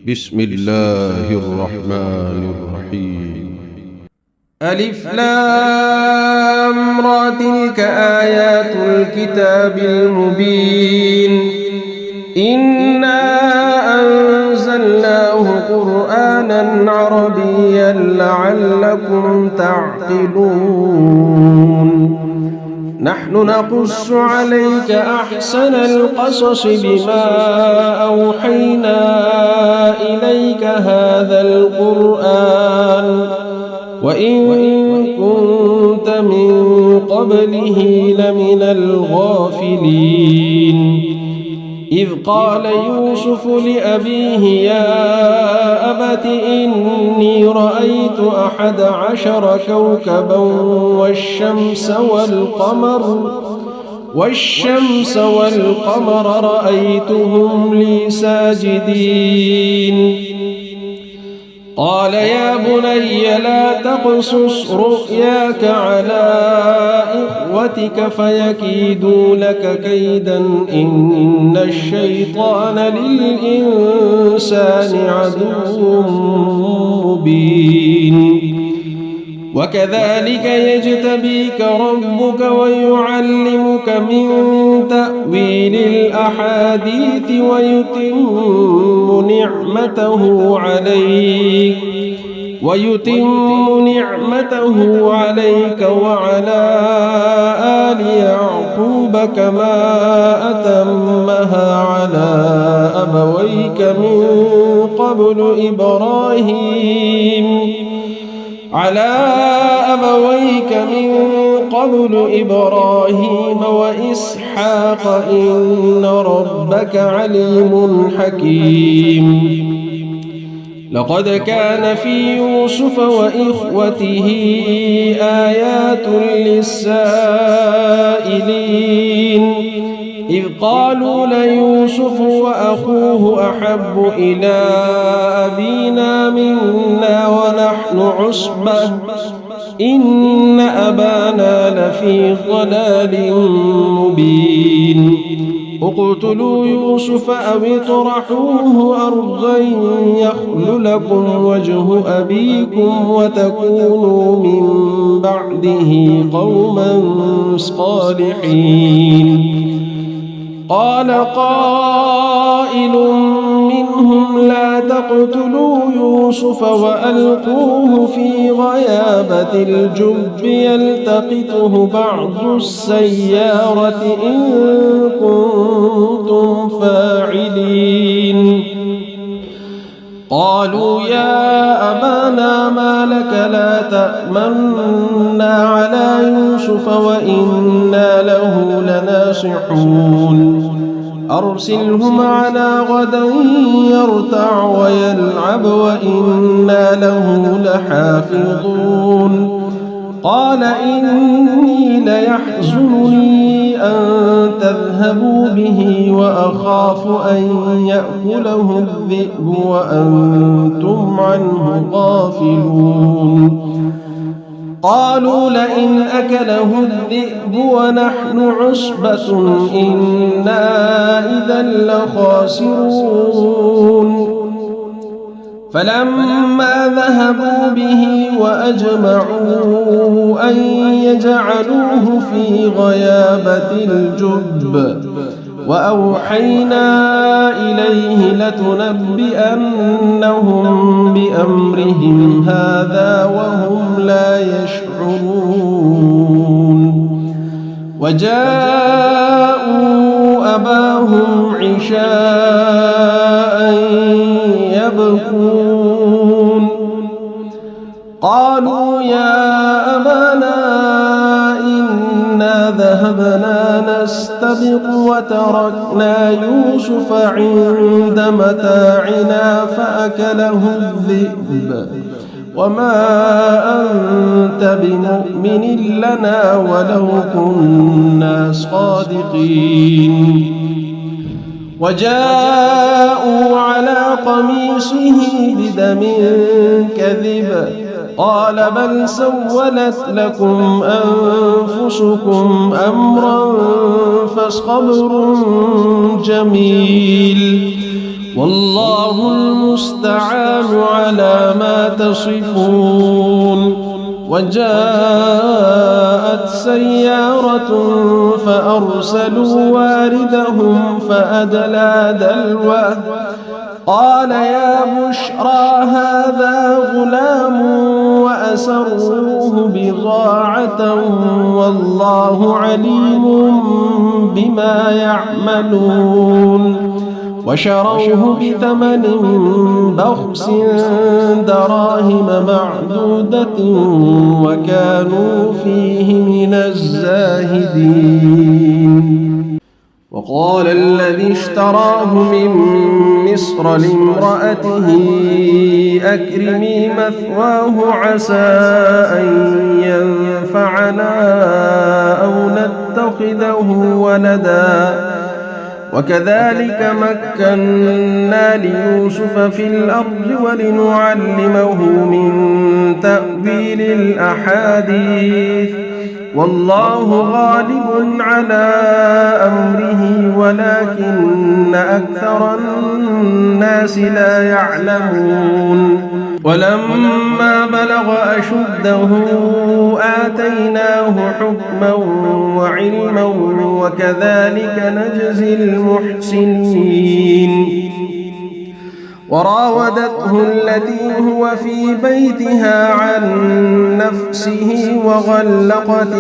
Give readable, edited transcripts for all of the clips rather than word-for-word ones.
بسم الله الرحمن الرحيم. ألف لام را تلك آيات الكتاب المبين إنا أنزلناه قرآنا عربيا لعلكم تعقلون نحن نقص عليك أحسن القصص بما أوحينا إليك هذا القرآن وإن كنت من قبله لمن الغافلين إذ قال يوسف لأبيه يا أبت إني رأيت 11 كوكبا والشمس والقمر رأيتهم لي ساجدين قال يا بني لا تقصص رؤياك على إخوتك فيكيدوا لك كيدا إن الشيطان للإنسان عدو مبين وكذلك يجتبيك ربك ويعلمك من تأويل الأحاديث ويتم نعمته عليك وعلى آل يعقوب كما أتمها على أبويك من قبل إبراهيم وإسحاق إن ربك عليم حكيم لقد كان في يوسف وإخوته آيات للسائلين إذ قالوا ليوسف وأخوه أحب إلى أبينا منا ونحن عصبة إن أبانا لفي ضلال مبين اقتلوا يوسف أو اطرحوه أرضا يخل لكم وجه أبيكم وتكونوا من بعده قوما صالحين قال قائل منهم لا تقتلوا يوسف وألقوه في غيابة الجب يلتقطه بعض السيارة إن كنتم فاعلين قالوا يا أبانا ما لك لا تأمنا على يوسف وإنا له لناصحون أرسله معنا غدا يرتع ويلعب وإنا له لحافظون قال إني ليحزنني أن تذهبوا به وأخاف أن يأكله الذئب وأنتم عنه غافلون قالوا لئن أكله الذئب ونحن عصبة إنا إذا لخاسرون فلما ذهبوا به وأجمعوا أن يجعلوه في غيابة الجب وأوحينا إليه لتنبئنهم بأمرهم هذا وهم لا يشعرون وجاءوا أباهم عشاء يبكون قالوا يا أبانا إنا ذهبنا نستبق وتركنا يوسف عند متاعنا فأكله الذئب وما أنت بمؤمن لنا ولو كنا صادقين وجاءوا على قميصه بدم كذب قال بل سولت لكم أنفسكم أمرا فصبر جميل والله المستعان على ما تصفون. وجاءت سيارة فأرسلوا واردهم فأدلى دلوه قال يا بشرى هذا غلام وأسروه بضاعة والله عليم بما يعملون. وشروه بثمن بخس دراهم معدودة وكانوا فيه من الزاهدين. وقال الذي اشتراه من مصر لامرأته أكرمي مثواه عسى أن ينفعنا أو نتخذه ولدا وكذلك مكنا ليوسف في الأرض ولنعلمه من تأويل الأحاديث والله غالب على أمره ولكن أكثر الناس لا يعلمون. ولما بلغ أشده آتيناه حكما وعلما وكذلك نجزي المحسنين. وراودته التي هو في بيتها عن نفسه وغلقت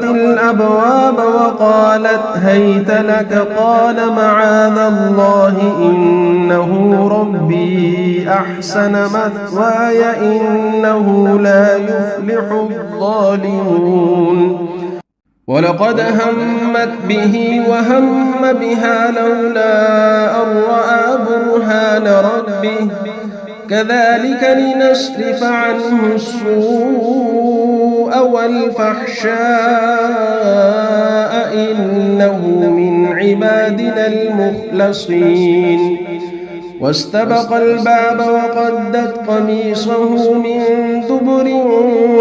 الأبواب وقالت هيت لك قال معاذ الله إنه ربي أحسن مثواي إنه لا يفلح الظالمون. ولقد همت به وهم بها لولا أن رأى برهان ربه كذلك لنصرف عنه السوء والفحشاء إنه من عبادنا المخلصين. واستبق الباب وقدت قميصه من دبر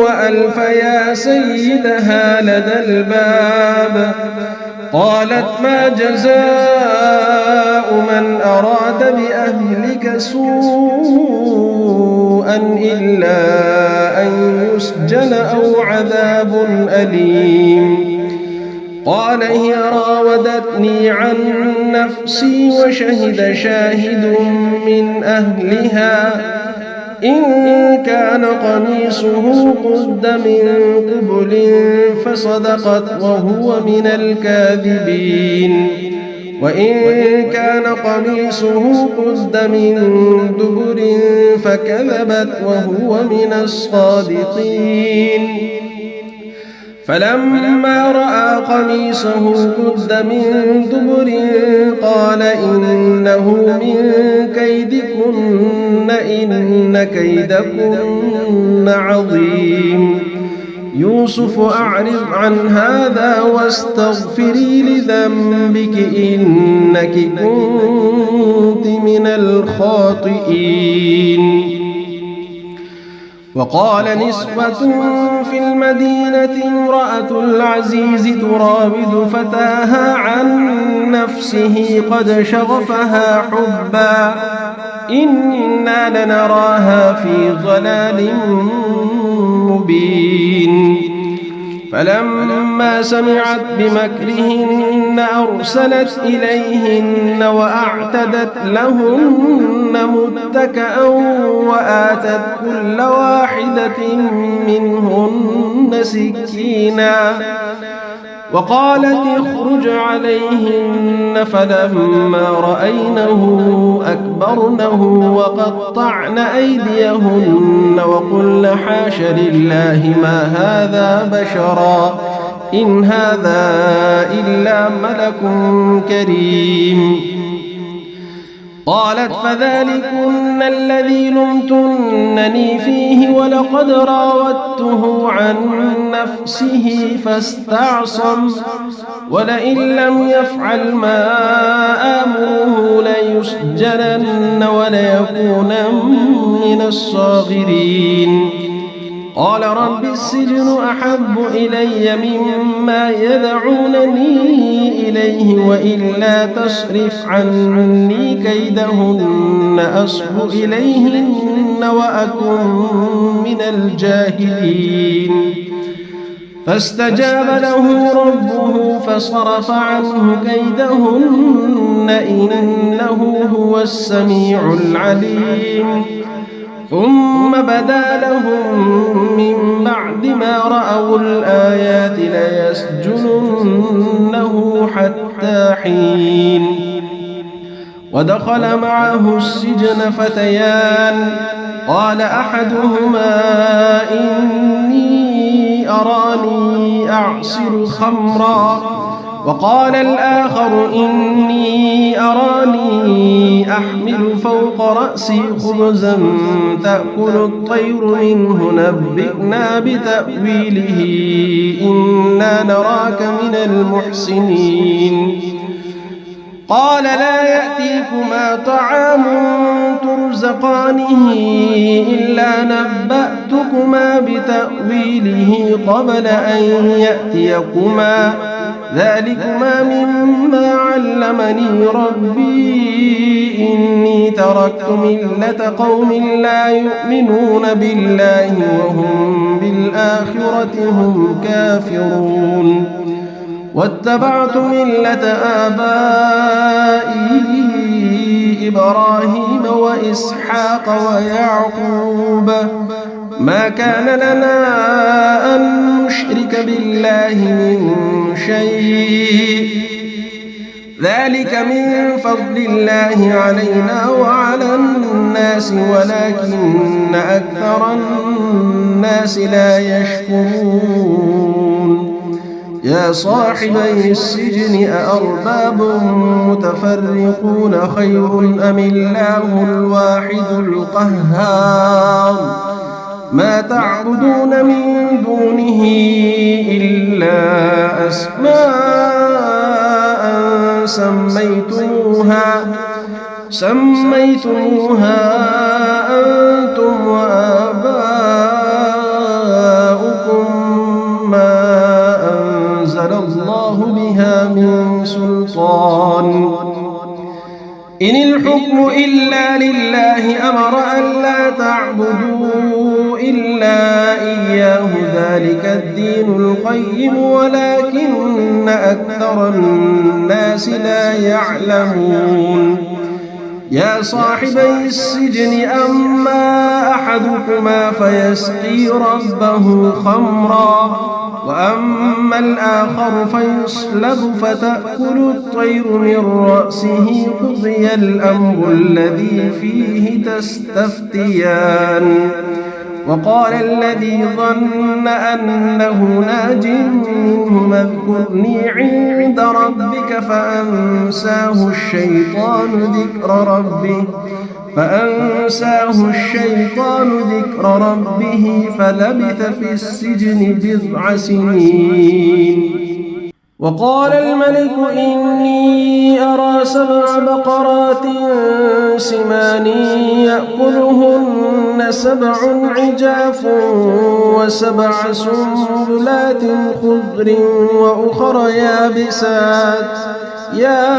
وألف يا سيدها لدى الباب قالت ما جزاء من أراد بأهلك سوءا إلا أن يسجن أو عذاب أليم. قال هي راودتني عن نفسي وشهد شاهد من أهلها إن كان قميصه قد من قبل فصدقت وهو من الكاذبين وإن كان قميصه قد من دبر فكذبت وهو من الصادقين. فلما رأى قميصه قد من دبر قال إنه من كيدكن إن كيدكن عظيم. يوسف أعرض عن هذا واستغفري لذنبك إنك كنت من الخاطئين. وقال نسوة في المدينة امرأة العزيز تراود فتاها عن نفسه قد شغفها حبا إنا لنراها في ضلال مبين. فلما سمعت بمكرهن أرسلت إليهن وأعتدت لهن متكأ وآتت كل واحدة منهن سكينا وقالت اخرج عليهن فلما رأينه أكبرنه وقطعن أيديهن وقلن حاش لله ما هذا بشرا إن هذا إلا ملك كريم. قالت فذلكن الذي لمتنني فيه ولقد راودته عن نفسه فاستعصم ولئن لم يفعل ما آمره ليسجنن وليكون من الصاغرين. قال رب السجن أحب إلي مما يدعونني إليه وإلا تصرف عني كيدهن أصب إليهن وأكن من الجاهلين فاستجاب له ربه فصرف عنه كيدهن إنه هو السميع العليم ثم بدا لهم من بعد ما رأوا الآيات ليسجننه حتى حين ودخل معه السجن فتيان قال أحدهما إني أراني أعصر خمرا وقال الآخر إني أراني أحمل فوق رأسي خبزا تأكل الطير منه نبئنا بتأويله إنا نراك من المحسنين قال لا يأتيكما طعام ترزقانه إلا نبأتكما بتأويله قبل أن يأتيكما ذلكما مما علمني ربي إني تركت ملة قوم لا يؤمنون بالله وهم بالآخرة هم كافرون واتبعت ملة آبائي إبراهيم وإسحاق ويعقوب ما كان لنا أن نشرك بالله من شيء ذلك من فضل الله علينا وعلى الناس ولكن أكثر الناس لا يشكرون يا صاحبي السجن أأرباب متفرقون خير أم الله الواحد القهار ما تعبدون من دونه إلا أسماء سميتموها أنتم وآباؤكم ما أنزل الله بها من سلطان إن الحكم إلا لله أمر ألا تعبدوا إلا إياه ذلك الدين القيم ولكن أكثر الناس لا يعلمون يا صاحبي السجن أما أحدكما فيسقي ربه خمرا وأما الآخر فيصلب فتأكل الطير من رأسه قضي الأمر الذي فيه تستفتيان وقال الذي ظن أنه ناج منه اذكرني عند ربك فأنساه الشيطان ذكر ربه فلبث في السجن 9 سنين وقال الملك إني أرى 7 بقرات سمان يأكلهن 7 عجاف و7 سنبلات خضر وأخر يابسات يا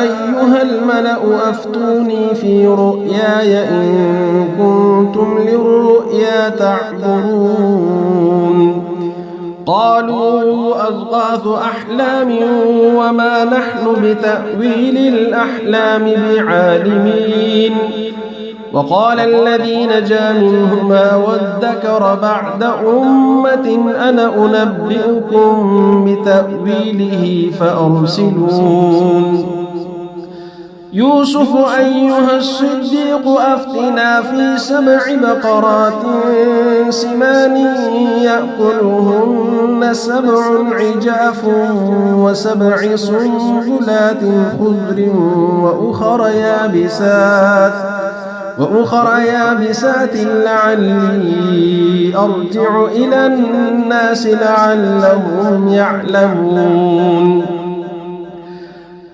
أيها الملأ أفتوني في رؤياي إن كنتم للرؤيا تعبرون قالوا أضغاث أحلام وما نحن بتأويل الأحلام بعالمين وقال الذي نجا منهما وادكر بعد أمة أنا أنبئكم بتأويله فأرسلون يوسف أيها الصديق أفتنا في 7 بقرات سمان يأكلهن 7 عجاف و7 سنبلات خضر وأخر يابسات لعلي أرجع إلى الناس لعلهم يعلمون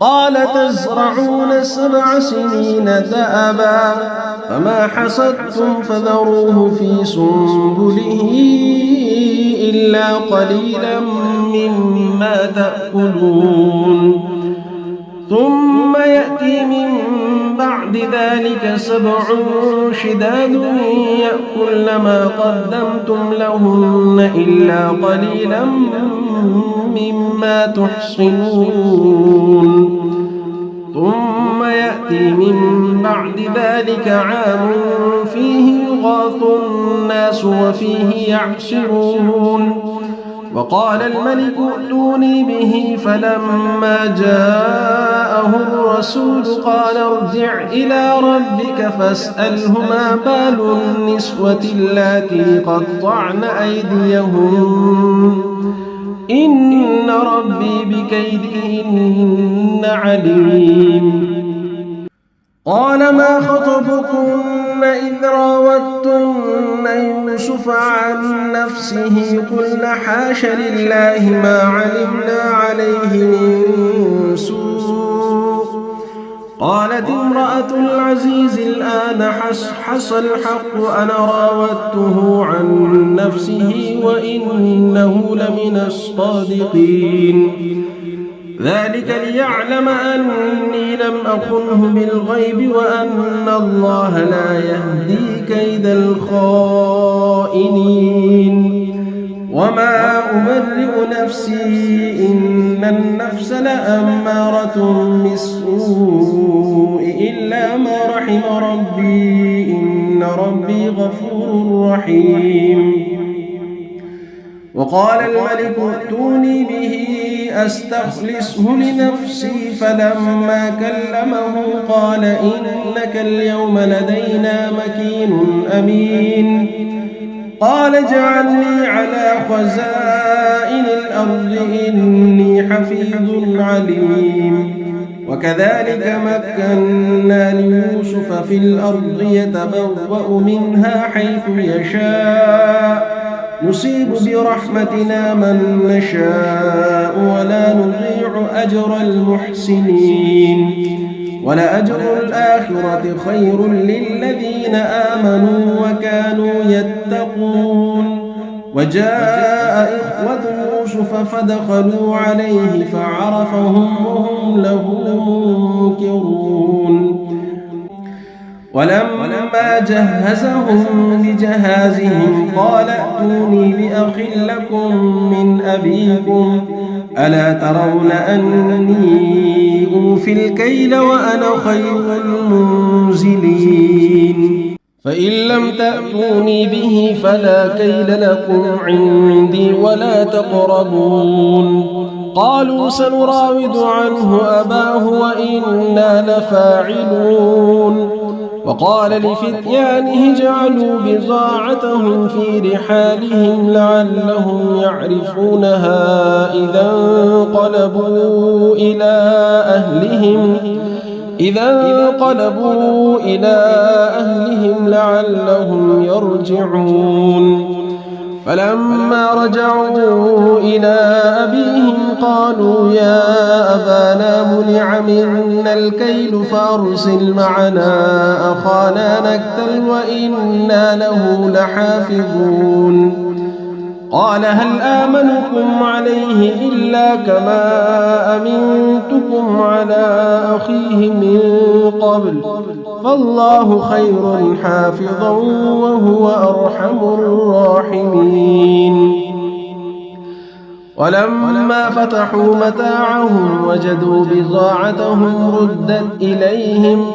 قال تزرعون 7 سنين دأبا فما حصدتم فذروه في سنبله إلا قليلا مما تأكلون ثم يأتي من بعد ذلك 7 شداد يأكلن ما قدمتم لهن إلا قليلا مما تحصنون ثم يأتي من بعد ذلك عام فيه يغاث الناس وفيه يعصرون وقال الملك ائتوني به فلما جاءه الرسول قال ارجع إلى ربك فاسأله ما بال النسوة اللاتي قطعن أيديهن إن ربي بكيدهن عليم قال ما خطبكن إذ راوتن يوسف عن نفسه قلن حاش لله ما علمنا عليه من سوء قالت امرأة العزيز الآن حصحص الحق أنا راودته عن نفسه وإنه لمن الصادقين ذلك ليعلم أني لم أخنه بالغيب وأن الله لا يهدي كيد الخائنين وما أبرئ نفسي إن النفس لأمارة بالسوء إلا ما رحم ربي إن ربي غفور رحيم وقال الملك ائتوني به أستخلصه لنفسي فلما كلمه قال إنك اليوم لدينا مكين أمين قال اجعلني على خزائن الأرض إني حفيظ عليم وكذلك مكنا ليوسف في الأرض يتبوأ منها حيث يشاء نصيب برحمتنا من نشاء ولا نضيع أجر المحسنين ولأجر الآخرة خير للذين آمنوا وكانوا يتقون وجاء إخوة يوسف فدخلوا عليه فعرفهم وهم له منكرون ولما جهزهم بجهازهم قال ائتوني بأخ لكم من أبيكم ألا ترون أني أوفي الكيل وأنا خير المنزلين فإن لم تأتوني به فلا كيل لكم عندي ولا تقربون قالوا سنراود عنه أباه وإنا لفاعلون وقال لفتيانه اجعلوا بضاعتهم في رحالهم لعلهم يعرفونها إذا انقلبوا إلى أهلهم لعلهم يرجعون فلما رجعوا إلى أبيهم قالوا يا أبانا منع منا الكيل فأرسل معنا أخانا نكتل وإنا له لحافظون قال هل آمنكم عليه إلا كما أمنتكم على أخيه من قبل فالله خير حافظا وهو أرحم الراحمين ولما فتحوا متاعهم وجدوا بضاعتهم ردت إليهم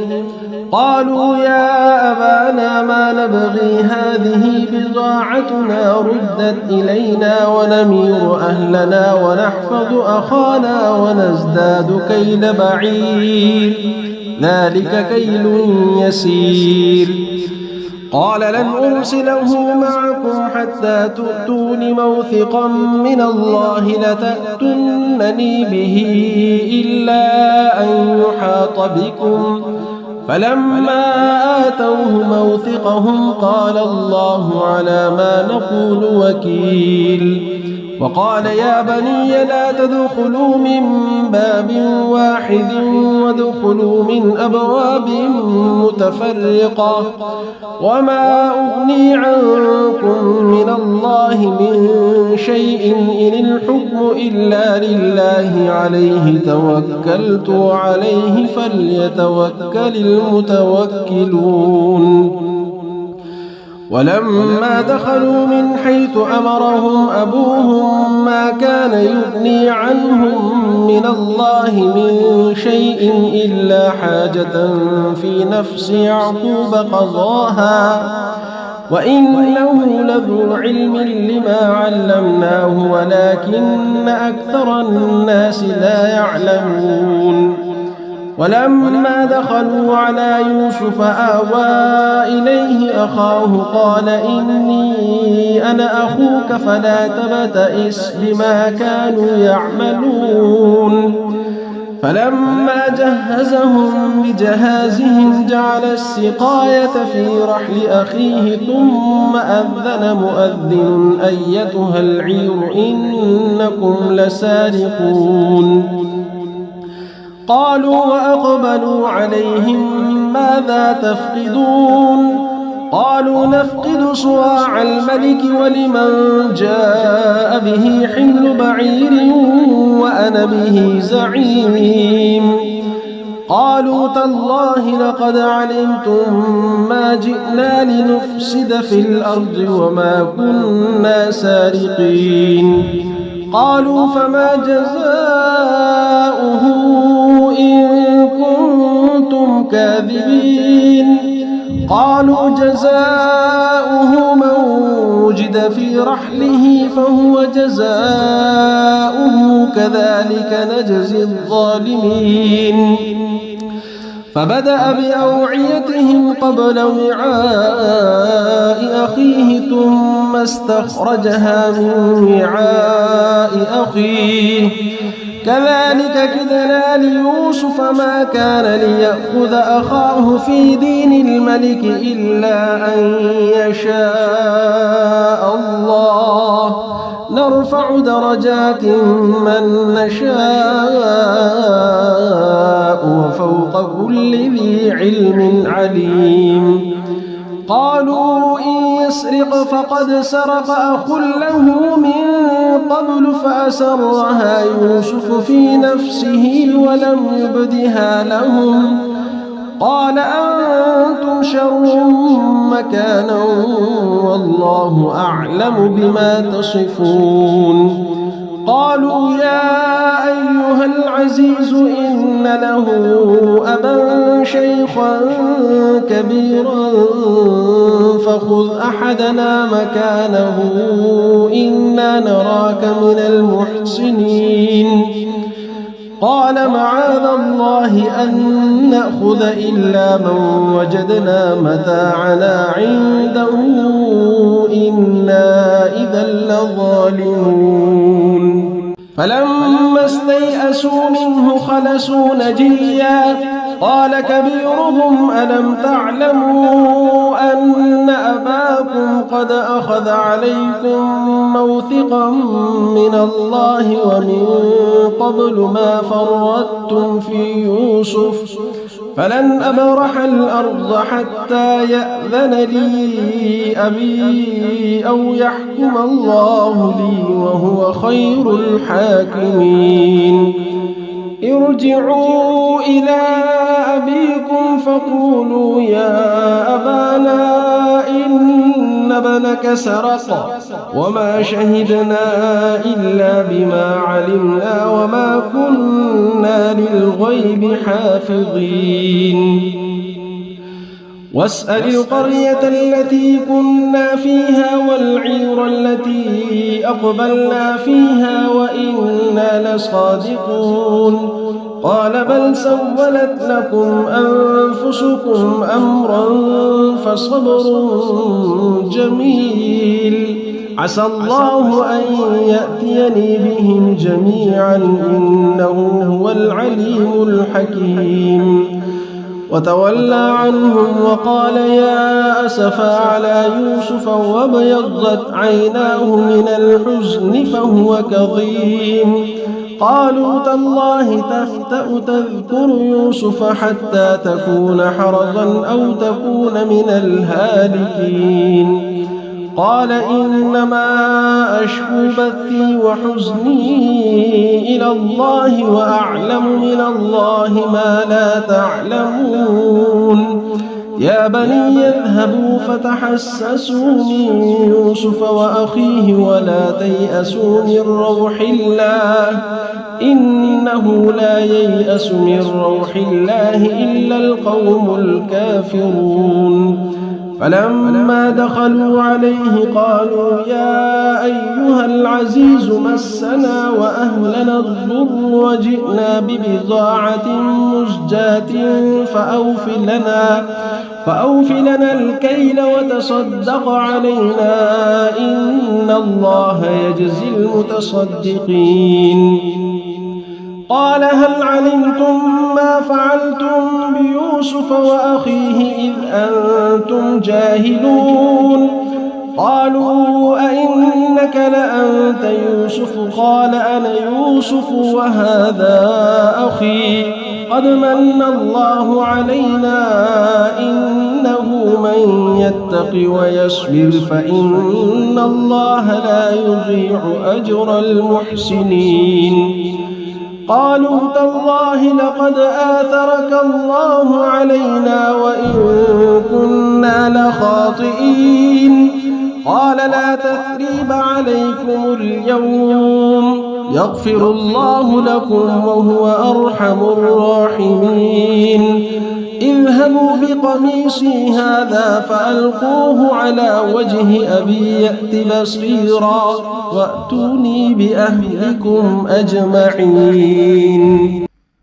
قالوا يا أبانا ما نبغي هذه بضاعتنا ردت إلينا ونمير أهلنا ونحفظ أخانا ونزداد كيل بعير ذلك كيل يسير قال لن أرسله معكم حتى تؤتون موثقا من الله لتأتونني به إلا أن يحاط بكم فلما آتوه موثقهم قال الله على ما نقول وكيل وقال يا بني لا تدخلوا من باب واحد وادخلوا من أبواب متفرقة وما أغني عنكم من الله من شيء إن الحكم إلا لله عليه توكلت وعليه فليتوكل المتوكلون. ولما دخلوا من حيث أمرهم أبوهم ما كان يغني عنهم من الله من شيء إلا حاجة في نفس يعقوب قضاها وإنه لذو علم لما علمناه ولكن أكثر الناس لا يعلمون. ولما دخلوا على يوسف آوى إليه أخاه قال إني أنا أخوك فلا تبتئس بما كانوا يعملون. فلما جهزهم بجهازهم جعل السقاية في رحل أخيه ثم أذن مؤذن أيتها العير إنكم لسارقون. قالوا وأقبلوا عليهم ماذا تفقدون؟ قالوا نفقد صواع الملك ولمن جاء به حمل بعير وأنا به زعيم. قالوا تالله لقد علمتم ما جئنا لنفسد في الأرض وما كنا سارقين. قالوا فما جزاؤه إن كنتم كاذبين؟ قالوا جزاؤه من وجد في رحله فهو جزاؤه كذلك نجزي الظالمين. فبدأ بأوعيتهم قبل وعاء أخيه ثم استخرجها من وعاء أخيه كذلك كدنا ليوسف ما كان ليأخذ أخاه في دين الملك إلا أن يشاء الله نرفع درجات من نشاء وفوق كل ذي علم عليم. قالوا إن يسرق فقد سرق أخ له من قبل فأسرها يوسف في نفسه ولم يبدها لهم. قال أنتم شر مكانا والله أعلم بما تصفون. قالوا يا أيها العزيز إن له أبا شيخا كبيرا فخذ أحدنا مكانه إنا نراك من المحسنين. قال معاذ الله أن نأخذ إلا من وجدنا متاعنا عنده إنا إذا لظالمون. فلما استيئسوا منه خلصوا نجيا قال كبيرهم ألم تعلموا أن أباكم قد أخذ عليكم موثقا من الله ومن قبل ما فرطتم في يوسف فلن أبرح الأرض حتى يأذن لي أبي أو يحكم الله لي وهو خير الحاكمين. ارجعوا إلى أبيكم فقولوا يا أبانا إن ابنك سرق وما شهدنا إلا بما علمنا وما كنا للغيب حافظين. واسأل القرية التي كنا فيها والعير التي أقبلنا فيها وإنا لصادقون. قال بل سولت لكم أنفسكم أمرا فصبر جميل عسى الله أن يأتيني بهم جميعا إنه هو العليم الحكيم. وتولى عنهم وقال يا أسفا على يوسف وابيضت عيناه من الحزن فهو كظيم. قالوا تالله تفتأ تذكر يوسف حتى تكون حرضا أو تكون من الهالكين. قال إنما أشكو بثي وحزني إلى الله وأعلم من الله ما لا تعلمون. يا بني اذهبوا فتحسسوا من يوسف وأخيه ولا تيأسوا من روح الله إنه لا ييأس من روح الله إلا القوم الكافرون. فلما دخلوا عليه قالوا يا أيها العزيز مسنا وأهلنا الضر وجئنا ببضاعة مزجاة فأوف لنا الكيل وتصدق علينا إن الله يجزي المتصدقين. قال هل علمتم ما فعلتم بيوسف وأخيه إذ أنتم جاهلون؟ قالوا أئنك لأنت يوسف؟ قال أنا يوسف وهذا أخي قد من الله علينا إنه من يتق ويصبر فإن الله لا يضيع أجر المحسنين. قالوا تالله لقد آثرك الله علينا وإن كنا لخاطئين. قال لا تثريب عليكم اليوم يغفر الله لكم وهو أرحم الراحمين. اذهبوا بقميصي هذا فألقوه على وجه أبي يأت بصيرا وأتوني بأهلكم أجمعين.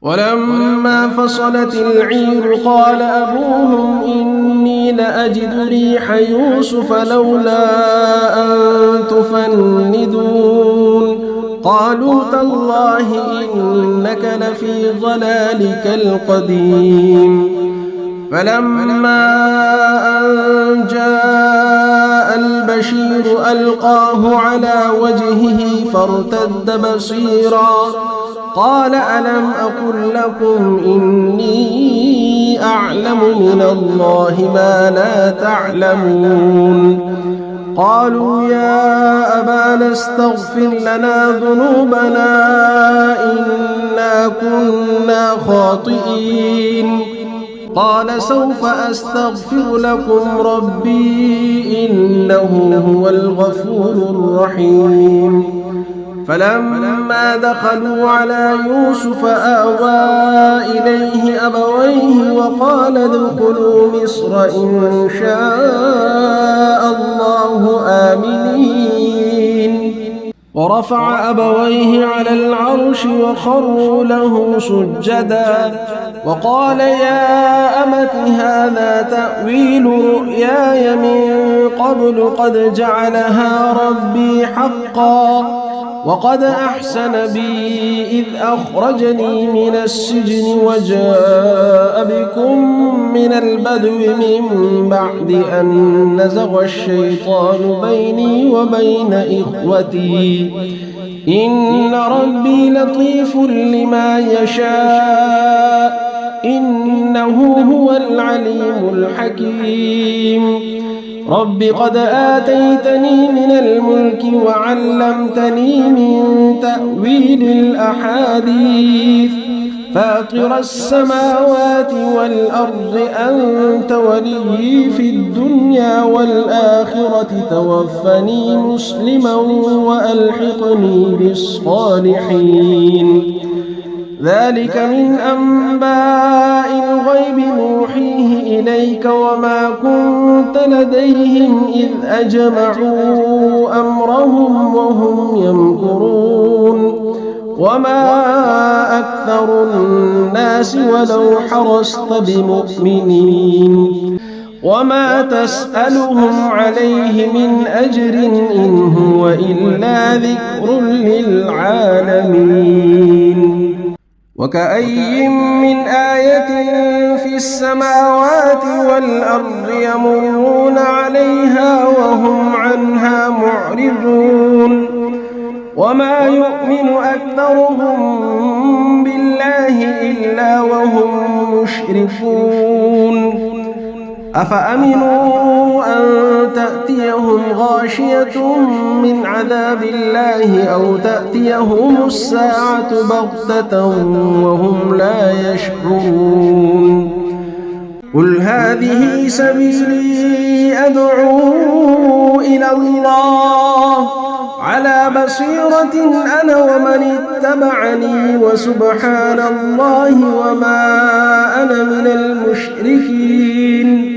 ولما فصلت العير قال أبوهم إني لأجد ريح يوسف لولا أن تفندون. قالوا تالله إنك لفي ضلالك القديم. فلما أن جاء البشير ألقاه على وجهه فارتد بصيرا قال ألم أقل لكم إني أعلم من الله ما لا تعلمون. قالوا يا أبانا استغفر لنا ذنوبنا إنا كنا خاطئين. قال سوف أستغفر لكم ربي إنه هو الغفور الرحيم. فلما دخلوا على يوسف آوى إليه أبويه وقال ادخلوا مصر إن شاء الله آمنين. ورفع أبويه على العرش وخروا له سجدا وقال يا أمت هذا تأويل رؤياي من قبل قد جعلها ربي حقا وقد أحسن بي إذ أخرجني من السجن وجاء بكم من البدو من بعد أن نزغ الشيطان بيني وبين إخوتي إن ربي لطيف لما يشاء إنه هو العليم الحكيم. رب قد آتيتني من الملك وعلمتني من تأويل الأحاديث فاطر السماوات والأرض أنت ولي في الدنيا والآخرة توفني مسلما وألحقني بالصالحين. ذلك من أنباء الغيب نوحيه إليك وما كنت لديهم إذ أجمعوا أمرهم وهم يمكرون. وما أكثر الناس ولو حرصت بمؤمنين وما تسألهم عليه من أجر إن هو إلا ذكر للعالمين. وكأي من آية في السماوات والأرض يمرون عليها وهم عنها معرضون وما يؤمن أكثرهم بالله إلا وهم مشركون أفأمنوا أن تأتيهم غاشية من عذاب الله أو تأتيهم الساعة بغتة وهم لا يشعرون قل هذه سبيلي أدعو إلى الله على بصيرة أنا ومن اتبعني وسبحان الله وما أنا من المشركين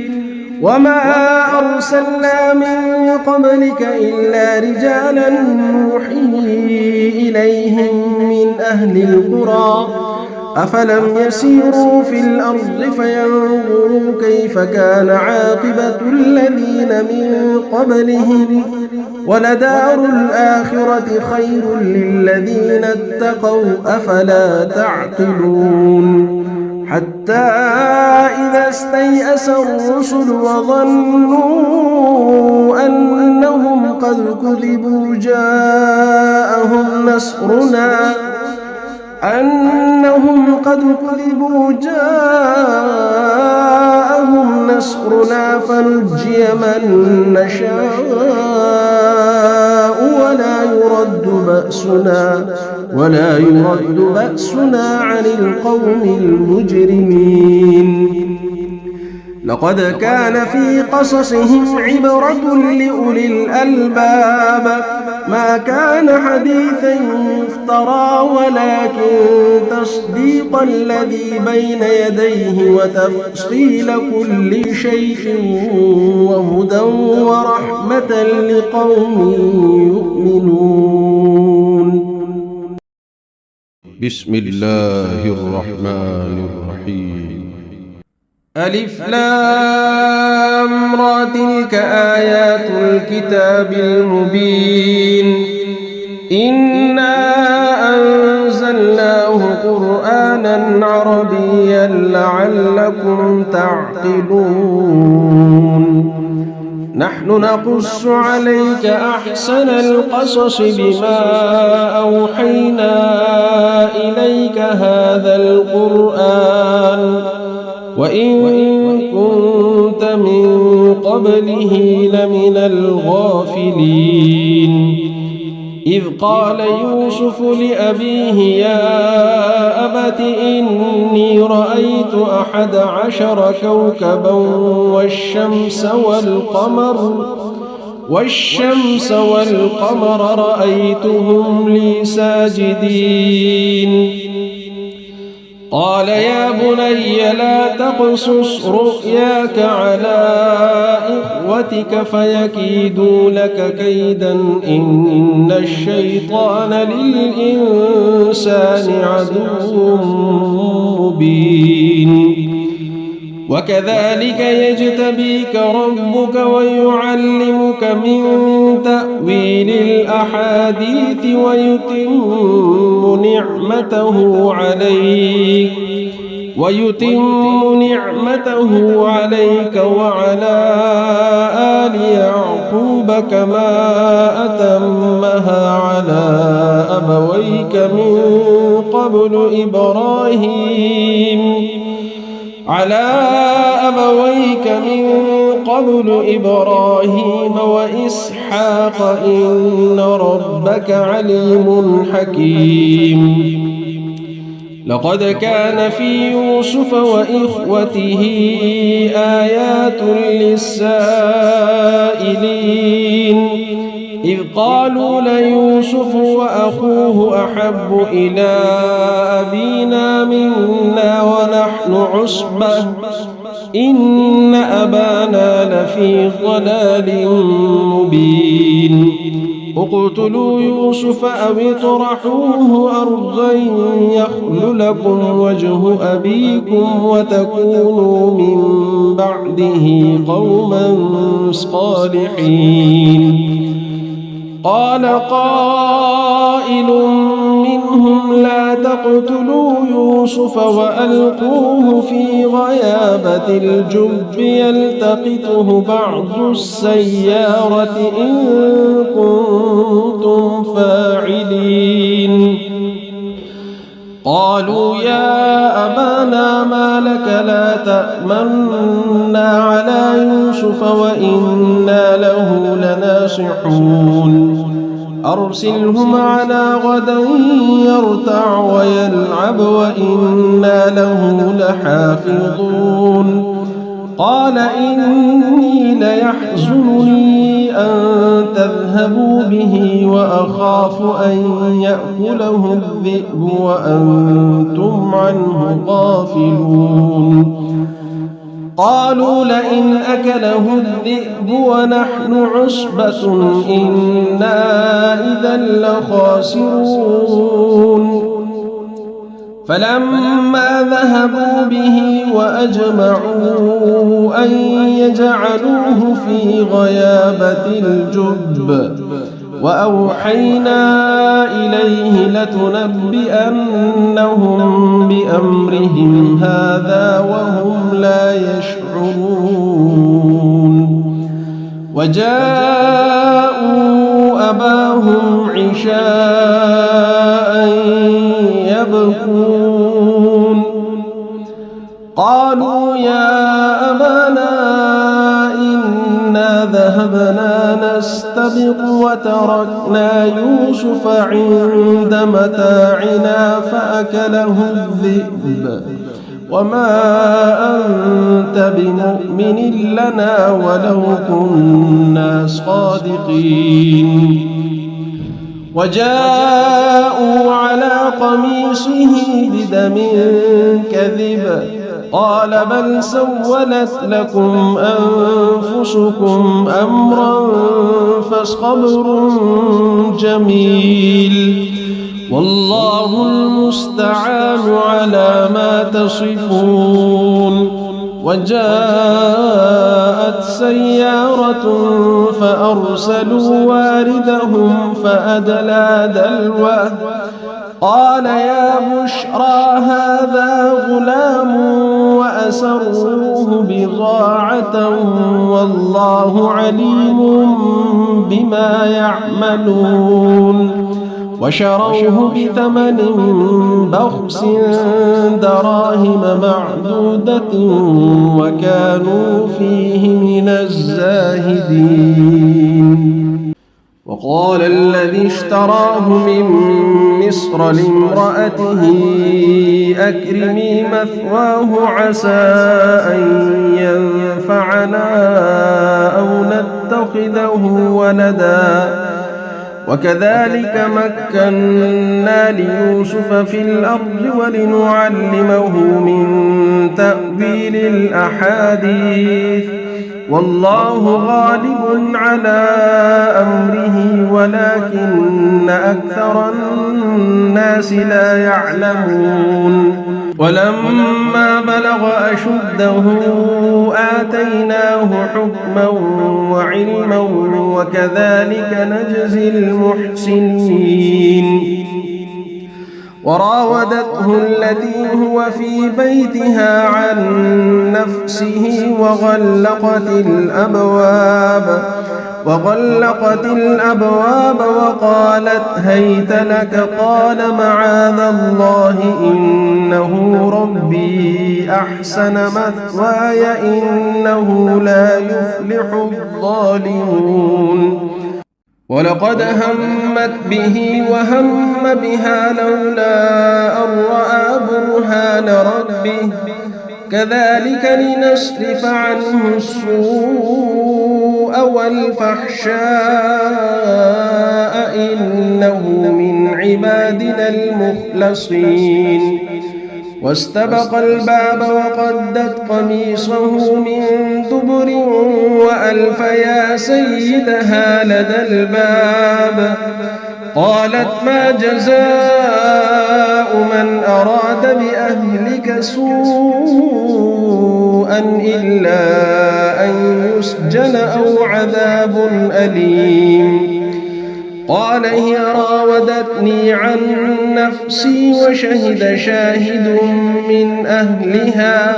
وما أرسلنا من قبلك إلا رجالا نوحي إليهم من أهل القرى أفلم يسيروا في الأرض فينظروا كيف كان عاقبة الذين من قبلهم ولدار الآخرة خير للذين اتقوا أفلا تعقلون حتى إذا استيأس الرسل وظنوا أنهم قد كذبوا جاءهم نصرنا فنجي من نشاء ولا يرد بأسنا عن القوم المجرمين لقد كان في قصصهم عبرة لأولي الألباب ما كان حديثا يفترى ولكن تصديق الذي بين يديه وتفصيل كل شيء وهدى ورحمة لقوم يؤمنون. بسم الله الرحمن الرحيم. ألف لام را تلك آيات الكتاب المبين إنا أنزلناه قرآنا عربيا لعلكم تعقلون نحن نقص عليك أحسن القصص بما أوحينا إليك هذا القرآن وإن كنت من قبله لمن الغافلين إذ قال يوسف لأبيه يا أبت إني رأيت 11 كوكبا والشمس والقمر رأيتهم لي ساجدين قال يا بني لا تقصص رؤياك على إخوتك فيكيدوا لك كيدا إن الشيطان للإنسان عدو مبين وكذلك يجتبيك ربك ويعلمك من تأويل الأحاديث ويتم نعمته عليك وعلى آل يعقوب كما أتمها على أبويك من قبل إبراهيم وإسحاق إن ربك عليم حكيم لقد كان في يوسف وإخوته آيات للسائلين إذ قالوا ليوسف وأخوه أحب إلى أبينا منا ونحن عصبة إن أبانا لفي ضلال مبين اقتلوا يوسف أو اطرحوه أرضا يخل لكم وجه أبيكم وتكونوا من بعده قوما صالحين قال قائل منهم لا تقتلوا يوسف وألقوه في غيابة الجب يلتقطه بعض السيارة إن كنتم فاعلين قالوا يا أبانا ما لك لا تأمنا على يوسف وإنا له لناصحون أرسله معنا غدا يرتع ويلعب وإنا له لحافظون قال إني ليحزنني أن تذهبوا به وأخاف أن يأكله الذئب وأنتم عنه غافلون قالوا لئن أكله الذئب ونحن عصبة إنا إذا لخاسرون فلما ذهبوا به وأجمعوا أن يجعلوه في غيابة الجب وأوحينا إليه لتنبئنهم بأمرهم هذا وهم لا يشعرون وجاءوا أباهم عشاء يبكون قالوا يا أبانا إنا ذهبنا نستبق وتركنا يوسف عند متاعنا فأكله الذئب وما أنت بمؤمن لنا ولو كنا صادقين وجاءوا على قميصه بدم كذب قال بل سولت لكم أنفسكم أمرا فصبر جميل والله المستعان على ما تصفون وجاءت سيارة فأرسلوا واردهم فأدلى دلوه قال يا بشرى هذا غلام وأسروه بضاعة والله عليم بما يعملون وشروه بثمن بخس دراهم معدودة وكانوا فيه من الزاهدين وقال الذي اشتراه من مصر لامرأته أكرمي مثواه عسى أن ينفعنا أو نتخذه ولدا وكذلك مكنا ليوسف في الأرض ولنعلمه من تأويل الأحاديث والله غالب على أمره ولكن أكثر الناس لا يعلمون ولما بلغ أشده آتيناه حكما وعلما وكذلك نجزي المحسنين وراودته التي هو في بيتها عن نفسه وغلقت الأبواب وقالت هيت لك قال معاذ الله إنه ربي أحسن مثواي إنه لا يفلح الظالمون ولقد همت به وهم بها لولا أن رأى برهان ربه كذلك لنصرف عنه السوء والفحشاء إنه من عبادنا المخلصين واستبق الباب وقدت قميصه من دبر وألف يا سيدها لدى الباب قالت ما جزاء من أراد بأهلك سوءا إلا أن يسجن أو عذاب أليم قال هي راودتني عن نفسي وشهد شاهد من أهلها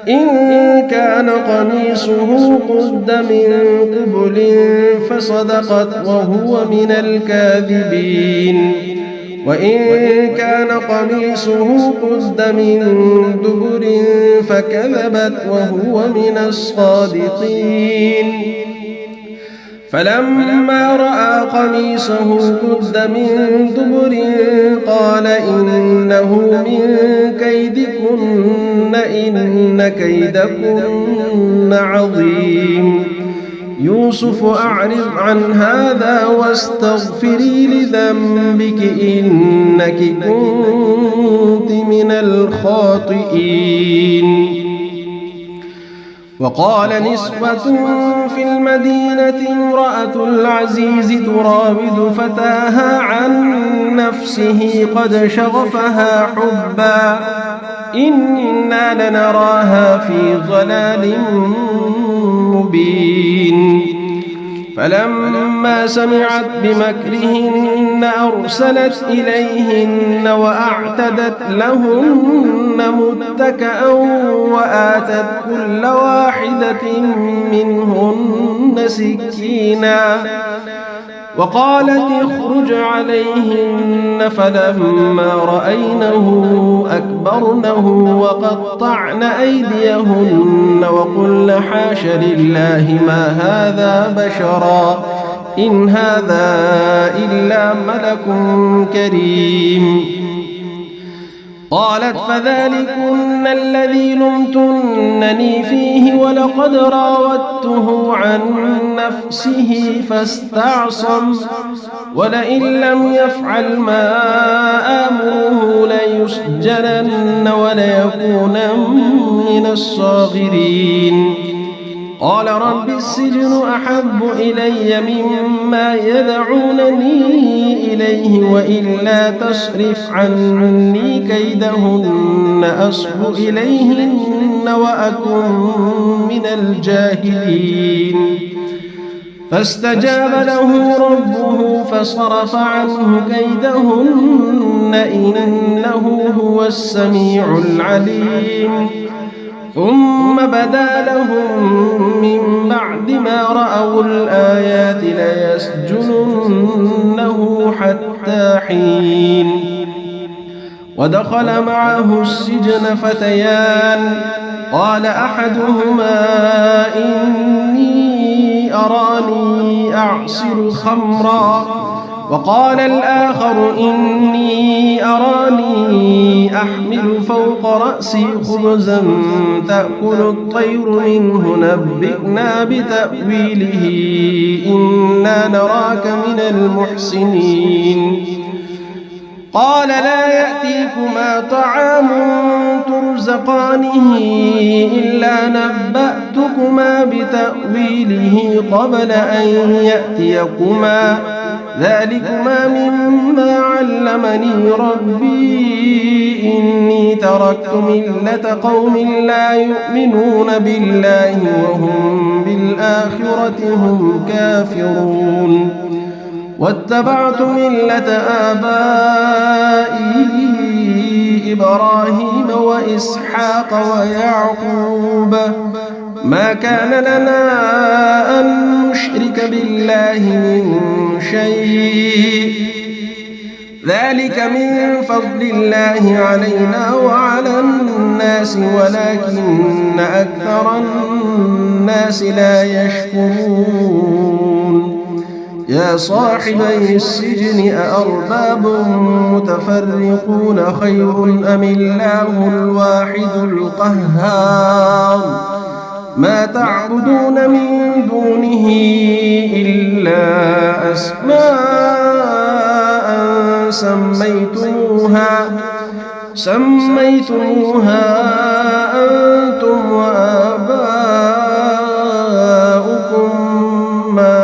إن كان قميصه قد من قبل فصدقت وهو من الكاذبين وإن كان قميصه قد من دبر فكذبت وهو من الصادقين فلما رأى قميصه قد من دبر قال إنه من كيدكن إن كيدكن عظيم يوسف أعرض عن هذا واستغفري لذنبك إنك كنت من الخاطئين وقال نسوة في المدينة امرأة العزيز تراود فتاها عن نفسه قد شغفها حبا إنا لنراها في ضلال مبين فلما سمعت بمكرهن أرسلت إليهن وأعتدت لهن متكأ وآتت كل واحدة منهن سكينا وقالت اخرج عليهن فلما رأينه أكبرنه وقطعن أيديهن وقلن حاش لله ما هذا بشرا إن هذا إلا ملك كريم قالت فذلكن الذي لمتنني فيه ولقد راودته عن نفسه فاستعصم ولئن لم يفعل ما آمره ليسجنن وليكونن من الصاغرين قال رب السجن أحب إلي مما يدعونني إليه وإلا تصرف عني كيدهن أصب إليهن وأكن من الجاهلين فاستجاب له ربه فصرف عنه كيدهن إنه هو السميع العليم ثم بدا لهم من بعد ما رأوا الآيات ليسجننه حتى حين ودخل معه السجن فتيان قال أحدهما إني أراني أعصر خمرا وقال الآخر إني أراني أحمل فوق رأسي خبزا تأكل الطير منه نبئنا بتأويله إنا نراك من المحسنين قال لا يأتيكما طعام ترزقانه إلا نبأتكما بتأويله قبل أن يأتيكما ذلكما مما علمني ربي إني تركت ملة قوم لا يؤمنون بالله وهم بالآخرة هم كافرون واتبعت ملة آبائي إبراهيم وإسحاق ويعقوب ما كان لنا أن نشرك بالله من شيء ذلك من فضل الله علينا وعلى الناس ولكن أكثر الناس لا يشكرون يا صاحبي السجن أأرباب متفرقون خير أم الله الواحد القهار ما تعبدون من دونه إلا أسماء سميتموها أنتم وآباؤكم ما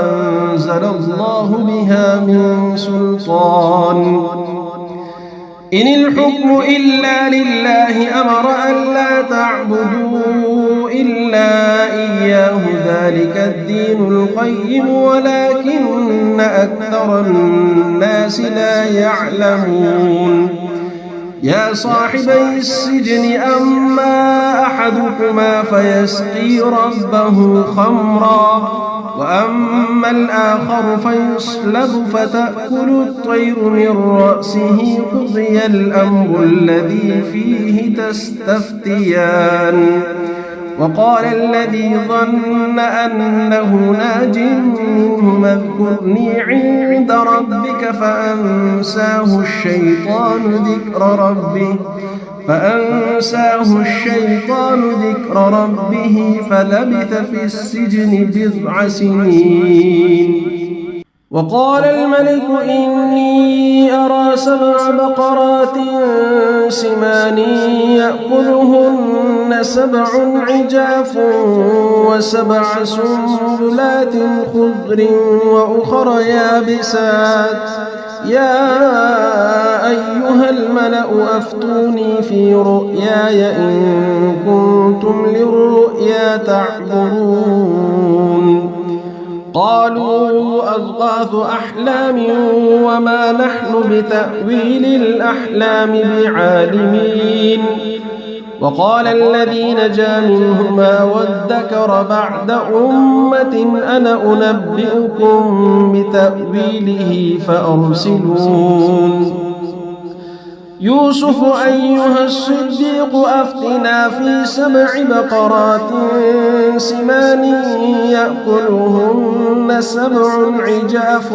أنزل الله بها من سلطان إن الحكم إلا لله أمر أن لا تعبدوا إلا إياه ذلك ذلك الدين القيم ولكن أكثر الناس لا يعلمون يا صاحبي السجن أما أحدكما فيسقي ربه خمرا وأما الآخر فيصلب فتأكل الطير من رأسه قضي الأمر الذي فيه تستفتيان وقال الذي ظن أنه ناج منهما اذكرني عند ربك فأنساه الشيطان ذكر ربه فلبث في السجن 9 سنين وقال الملك إني أرى 7 بقرات سمان يأكلهن 7 عجاف و7 سنبلات خضر وأخر يابسات يا أيها الملأ أفتوني في رؤياي إن كنتم للرؤيا تعبرون قالوا أضغاث أحلام وما نحن بتأويل الأحلام بعالمين وقال الذي نجا منهما وادكر بعد أمة أنا أنبئكم بتأويله فأرسلون يوسف أيها الصديق أفتنا في 7 بقرات سمان يأكلهن 7 عجاف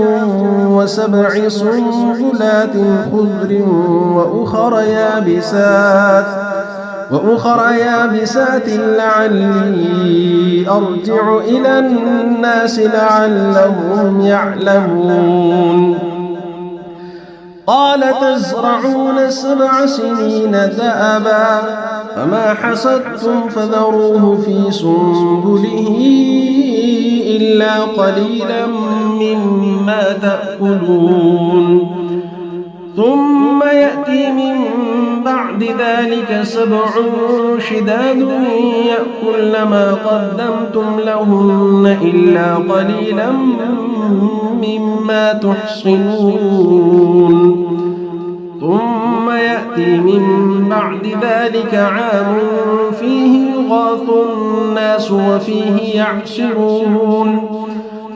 و7 سنبلات خضر وأخر يابسات لعلي أرجع إلى الناس لعلهم يعلمون قال تزرعون 7 سنين دأبا فما حصدتم فذروه في سنبله إلا قليلا مما تأكلون ثم يأتي من بعد ذلك 7 شداد يأكلن ما قدمتم لهن إلا قليلا مما تحصنون ثم يأتي من بعد ذلك عام فيه يغاث الناس وفيه يعصرون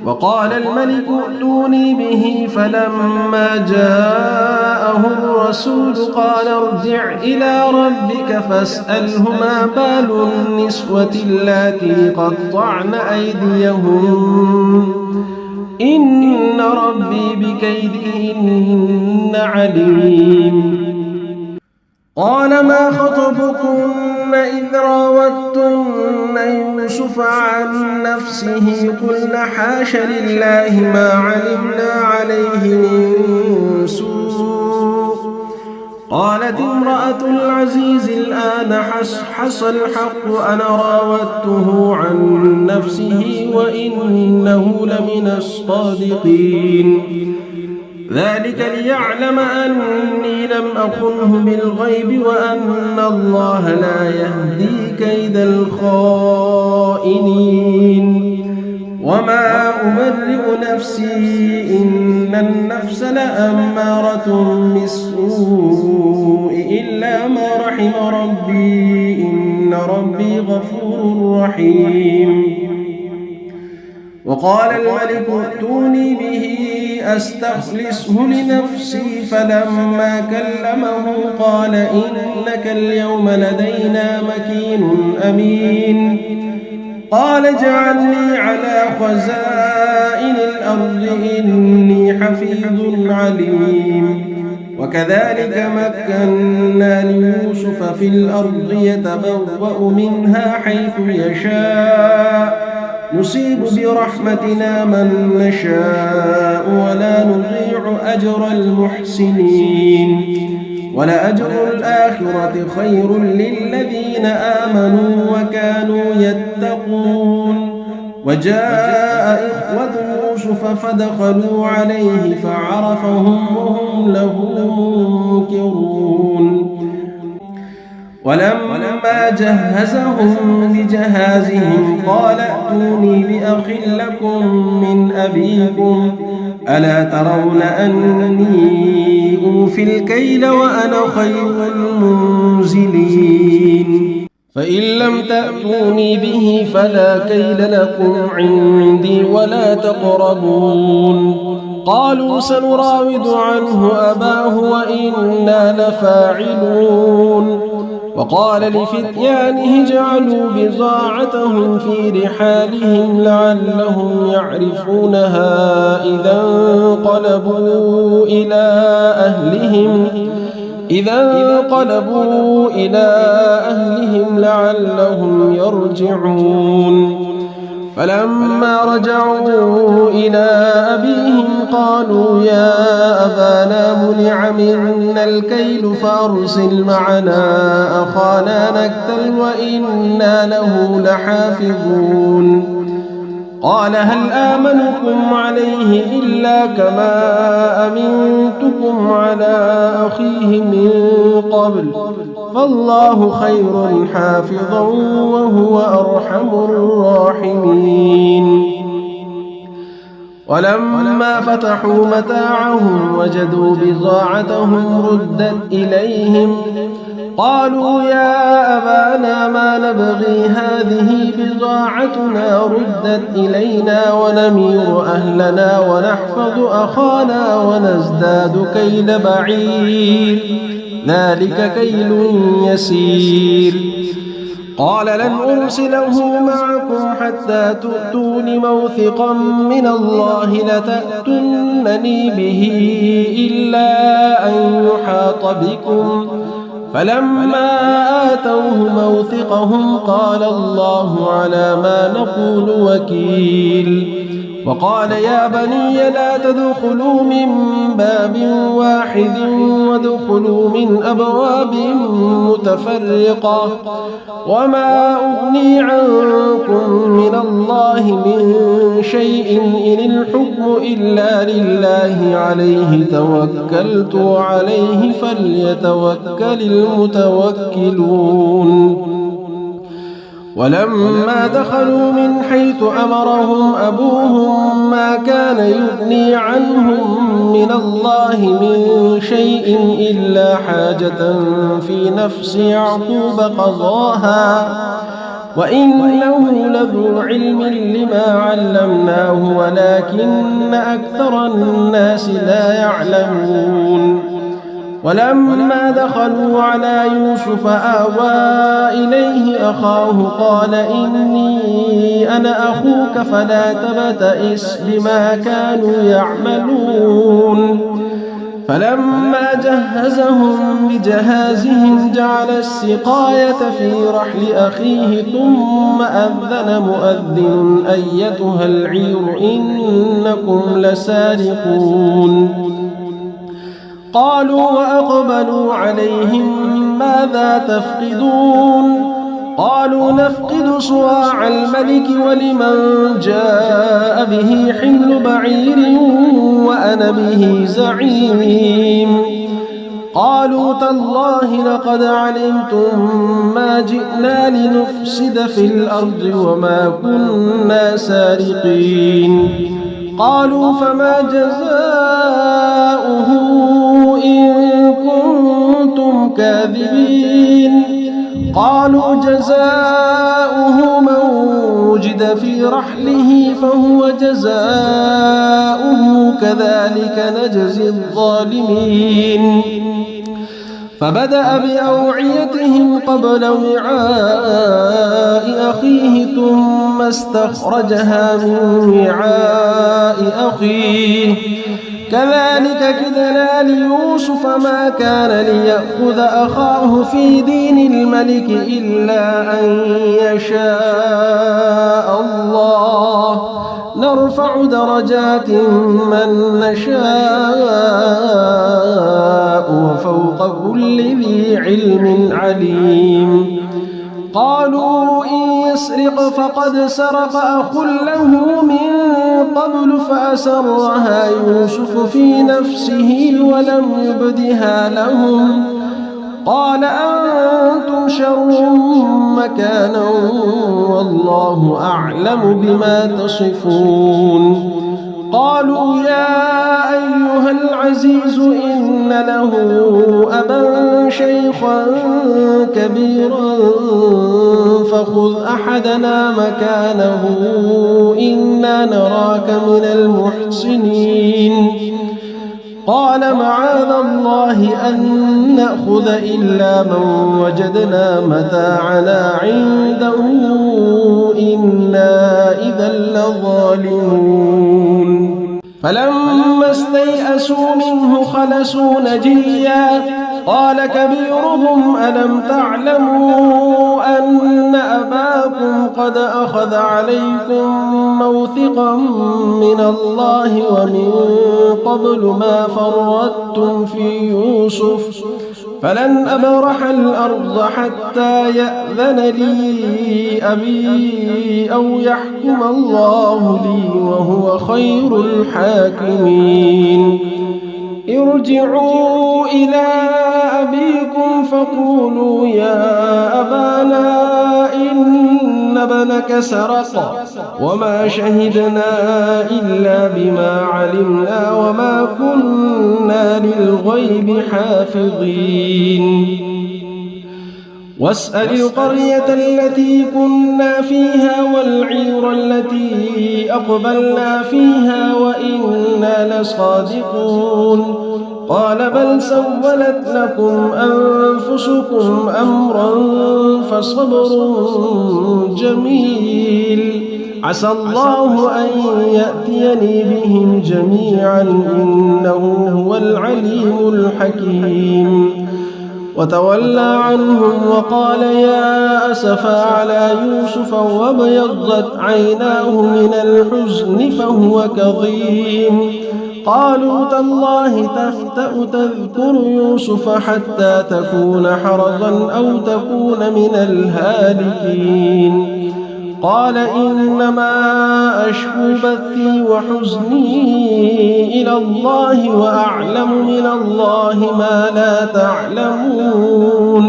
وقال الملك ائتوني به فلما جاءه الرسول قال ارجع إلى ربك فاسأله ما بال النسوة اللاتي قطعن أيديهن إن ربي بكيدهن عليم قال ما خطبكن إذ راوتن يوسف عن نفسه قلن حاش لله ما علمنا عليه من سوء قالت امرأة العزيز الآن حصحص الحق أنا راودته عن نفسه وإنه لمن الصادقين ذلك ليعلم أني لم أخنه بالغيب وأن الله لا يهدي كيد الخائنين وما أبرئ نفسي إن النفس لأمارة بالسوء إلا ما رحم ربي إن ربي غفور رحيم وقال الملك ائتوني به أستخلصه لنفسي فلما كلمه قال إنك اليوم لدينا مكين أمين قال اجعلني على خزائن الأرض إني حفيظ عليم وكذلك مكنا ليوسف في الأرض يتبوأ منها حيث يشاء نصيب برحمتنا من نشاء ولا نضيع أجر المحسنين ولأجر الآخرة خير للذين آمنوا وكانوا يتقون وجاء إخوة يوسف فدخلوا عليه فعرفهم وهم له منكرون ولما جهزهم بجهازهم قال ائتوني بأخ لكم من أبيكم ألا ترون أني أوفي الكيل وأنا خير المنزلين فإن لم تأتوني به فلا كيل لكم عندي ولا تقربون قالوا سنراود عنه أباه وإنا لفاعلون وقال لفتيانه اجعلوا بضاعتهم في رحالهم لعلهم يعرفونها إذا انقلبوا إلى أهلهم لعلهم يرجعون فلما رجعوا إلى أبيهم قالوا يا أبانا منع منا الكيل فأرسل معنا أخانا نكتل وإنا له لحافظون قال هل آمنكم عليه إلا كما أمنتكم على أخيه من قبل فالله خير حافظا وهو أرحم الراحمين ولما فتحوا متاعهم وجدوا بضاعتهم ردت إليهم قالوا يا أبانا ما نبغي هذه بضاعتنا ردت إلينا ونمير أهلنا ونحفظ أخانا ونزداد كيل بعير ذلك كيل يسير قال لن أرسله معكم حتى تؤتون موثقا من الله لتأتونني به إلا أن يحاط بكم فلما آتوه موثقهم قال الله على ما نقول وكيل وقال يا بني لا تدخلوا من باب واحد وادخلوا من أبواب متفرقة وما أغني عنكم من الله من شيء إن الحكم إلا لله عليه توكلت وعليه فليتوكل المتوكلون ولما دخلوا من حيث أمرهم أبوهم ما كان يغني عنهم من الله من شيء إلا حاجة في نفس يعقوب قضاها وإنه لذو علم لما علمناه ولكن أكثر الناس لا يعلمون ولما دخلوا على يوسف آوى إليه أخاه قال إني أنا أخوك فلا تبتئس بما كانوا يعملون فلما جهزهم بجهازهم جعل السقاية في رحل أخيه ثم أذن مؤذن أيتها العير إنكم لسارقون قالوا وأقبلوا عليهم ماذا تفقدون قالوا نفقد صواع الملك ولمن جاء به حمل بعير وأنا به زعيم قالوا تالله لقد علمتم ما جئنا لنفسد في الأرض وما كنا سارقين قالوا فما جزاؤه إن كنتم كاذبين قالوا جزاؤه من وجد في رحله فهو جزاؤه كذلك نجزي الظالمين فبدأ بأوعيتهم قبل وعاء أخيه ثم استخرجها من وعاء أخيه كذلك كدنا ليوسف ما كان ليأخذ أخاه في دين الملك إلا أن يشاء الله نرفع درجات من نشاء وفوق كل ذي علم عليم قالوا إن يسرق فقد سرق أخ له من قبل فأسرها يوسف في نفسه ولم يبدها لهم قال أنتم شر مكانا والله أعلم بما تصفون. قالوا يا أيها العزيز إن له أبا شيخا كبيرا فخذ أحدنا مكانه إنا نراك من المحسنين. قال معاذ الله أن نأخذ إلا من وجدنا متاعنا عنده إنا إذا لظالمون. فلما استيئسوا منه خلصوا نجيا قال كبيرهم ألم تعلموا أن أباكم قد أخذ عليكم موثقا من الله ومن قبل ما فرطتم في يوسف فلن أبرح الأرض حتى يأذن لي أبي أو يحكم الله لي وهو خير الحاكمين. ارجعوا إلى أبيكم فقولوا يا أبانا إن ابنك سرق وما شهدنا إلا بما علمنا وما كنا للغيب حافظين. واسأل القرية التي كنا فيها والعير التي أقبلنا فيها وإنا لصادقون. قال بل سولت لكم أنفسكم أمرا فصبر جميل عسى الله أن يأتيني بهم جميعا إنه هو العليم الحكيم. وتولى عنهم وقال يا أسفا على يوسف وابيضت عيناه من الحزن فهو كظيم. قالوا تالله تفتأ تذكر يوسف حتى تكون حرضا أو تكون من الهالكين. قال إنما أشكو بثي وحزني إلى الله وأعلم من الله ما لا تعلمون.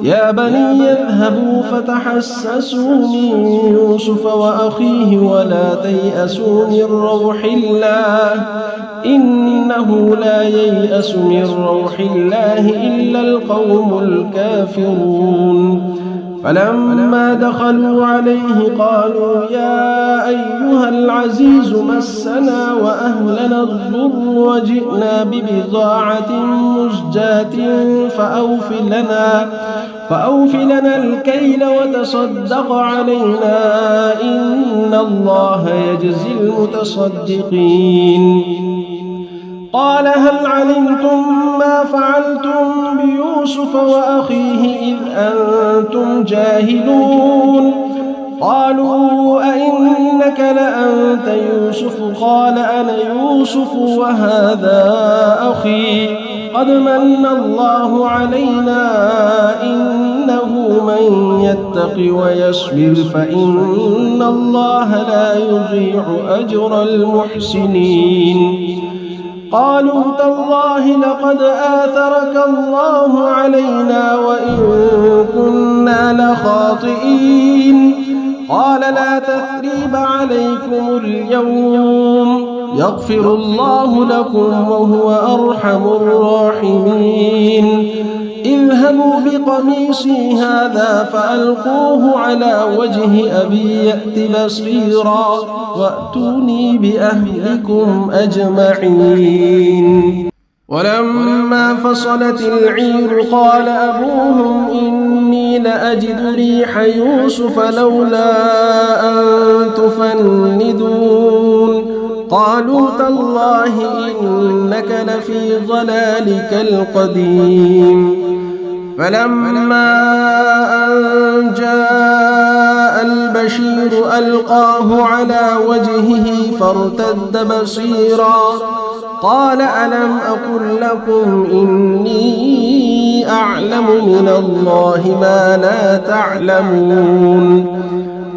يا بني اذهبوا فتحسسوا من يوسف وأخيه ولا تيأسوا من روح الله إنه لا ييأس من روح الله إلا القوم الكافرون. فلما دخلوا عليه قالوا يا أيها العزيز مسنا وأهلنا الضر وجئنا ببضاعة مزجاة فأوف لنا الكيل وتصدق علينا إن الله يجزي المتصدقين. قال هل علمتم ما فعلتم بيوسف وأخيه إذ أنتم جاهلون؟ قالوا أئنك لأنت يوسف؟ قال أنا يوسف وهذا أخي قد من الله علينا إنه من يتق ويصبر فإن الله لا يضيع أجر المحسنين. قالوا تالله لقد آثرك الله علينا وإن كنا لخاطئين. قال لا تثريب عليكم اليوم يغفر الله لكم وهو أرحم الراحمين. اذهبوا بقميصي هذا فألقوه على وجه أبي يأت بصيرا وأتوني بأهلكم أجمعين. ولما فصلت العير قال أبوهم إني لأجد ريح يوسف لولا أن تفندون. قالوا تالله إنك لفي ضلالك القديم. فلما أن جاء البشير ألقاه على وجهه فارتد بصيرا قال ألم أقل لكم إني أعلم من الله ما لا تعلمون.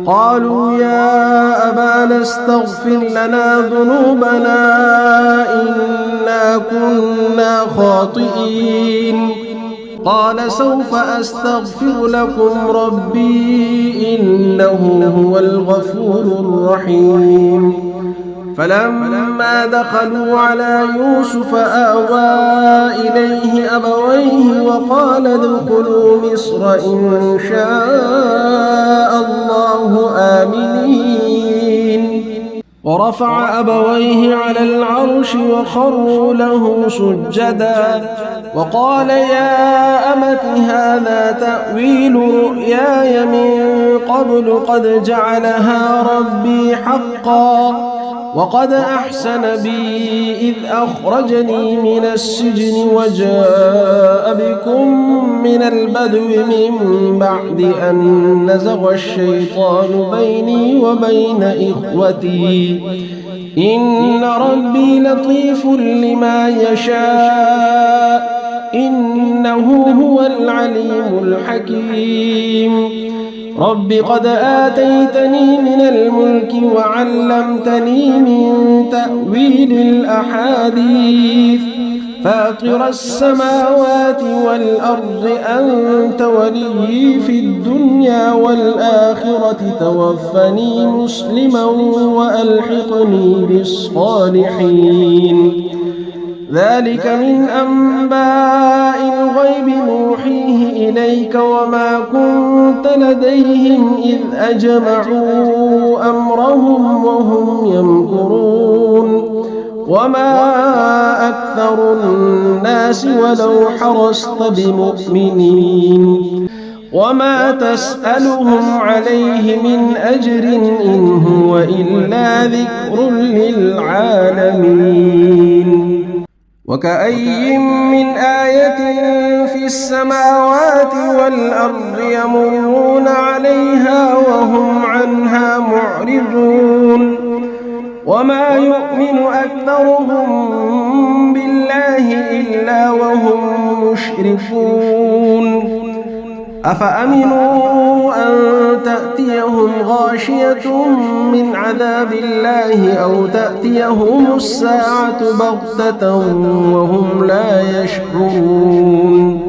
قالوا يا أبانا استغفر لنا ذنوبنا إنا كنا خاطئين. قال سوف أستغفر لكم ربي إنه هو الغفور الرحيم فلما دخلوا على يوسف آوى إليه أبويه وقال ادخلوا مصر إن شاء الله آمنين ورفع أبويه على العرش وخروا له سجدا وقال يا أمت هذا تأويل رؤياي من قبل قد جعلها ربي حقا وقد أحسن بي إذ أخرجني من السجن وجاء بكم من البدو من بعد أن نزغ الشيطان بيني وبين إخوتي إن ربي لطيف لما يشاء إنه هو العليم الحكيم رب قد آتيتني من الملك وعلمتني من تأويل الأحاديث فاطر السماوات والأرض أنت ولي في الدنيا والآخرة توفني مسلما وألحقني بالصالحين ذلك من أنباء الغيب نوحيه إليك وما كنت لديهم إذ أجمعوا أمرهم وهم يمكرون وما أكثر الناس ولو حرصت بمؤمنين وما تسألهم عليه من أجر إن هو إلا ذكر للعالمين وكأي من آية في السماوات والأرض يمرون عليها وهم عنها معرضون وما يؤمن أكثرهم بالله إلا وهم مشركون أفأمنوا أن تأتيهم غاشية من عذاب الله أو تأتيهم الساعة بغتة وهم لا يشعرون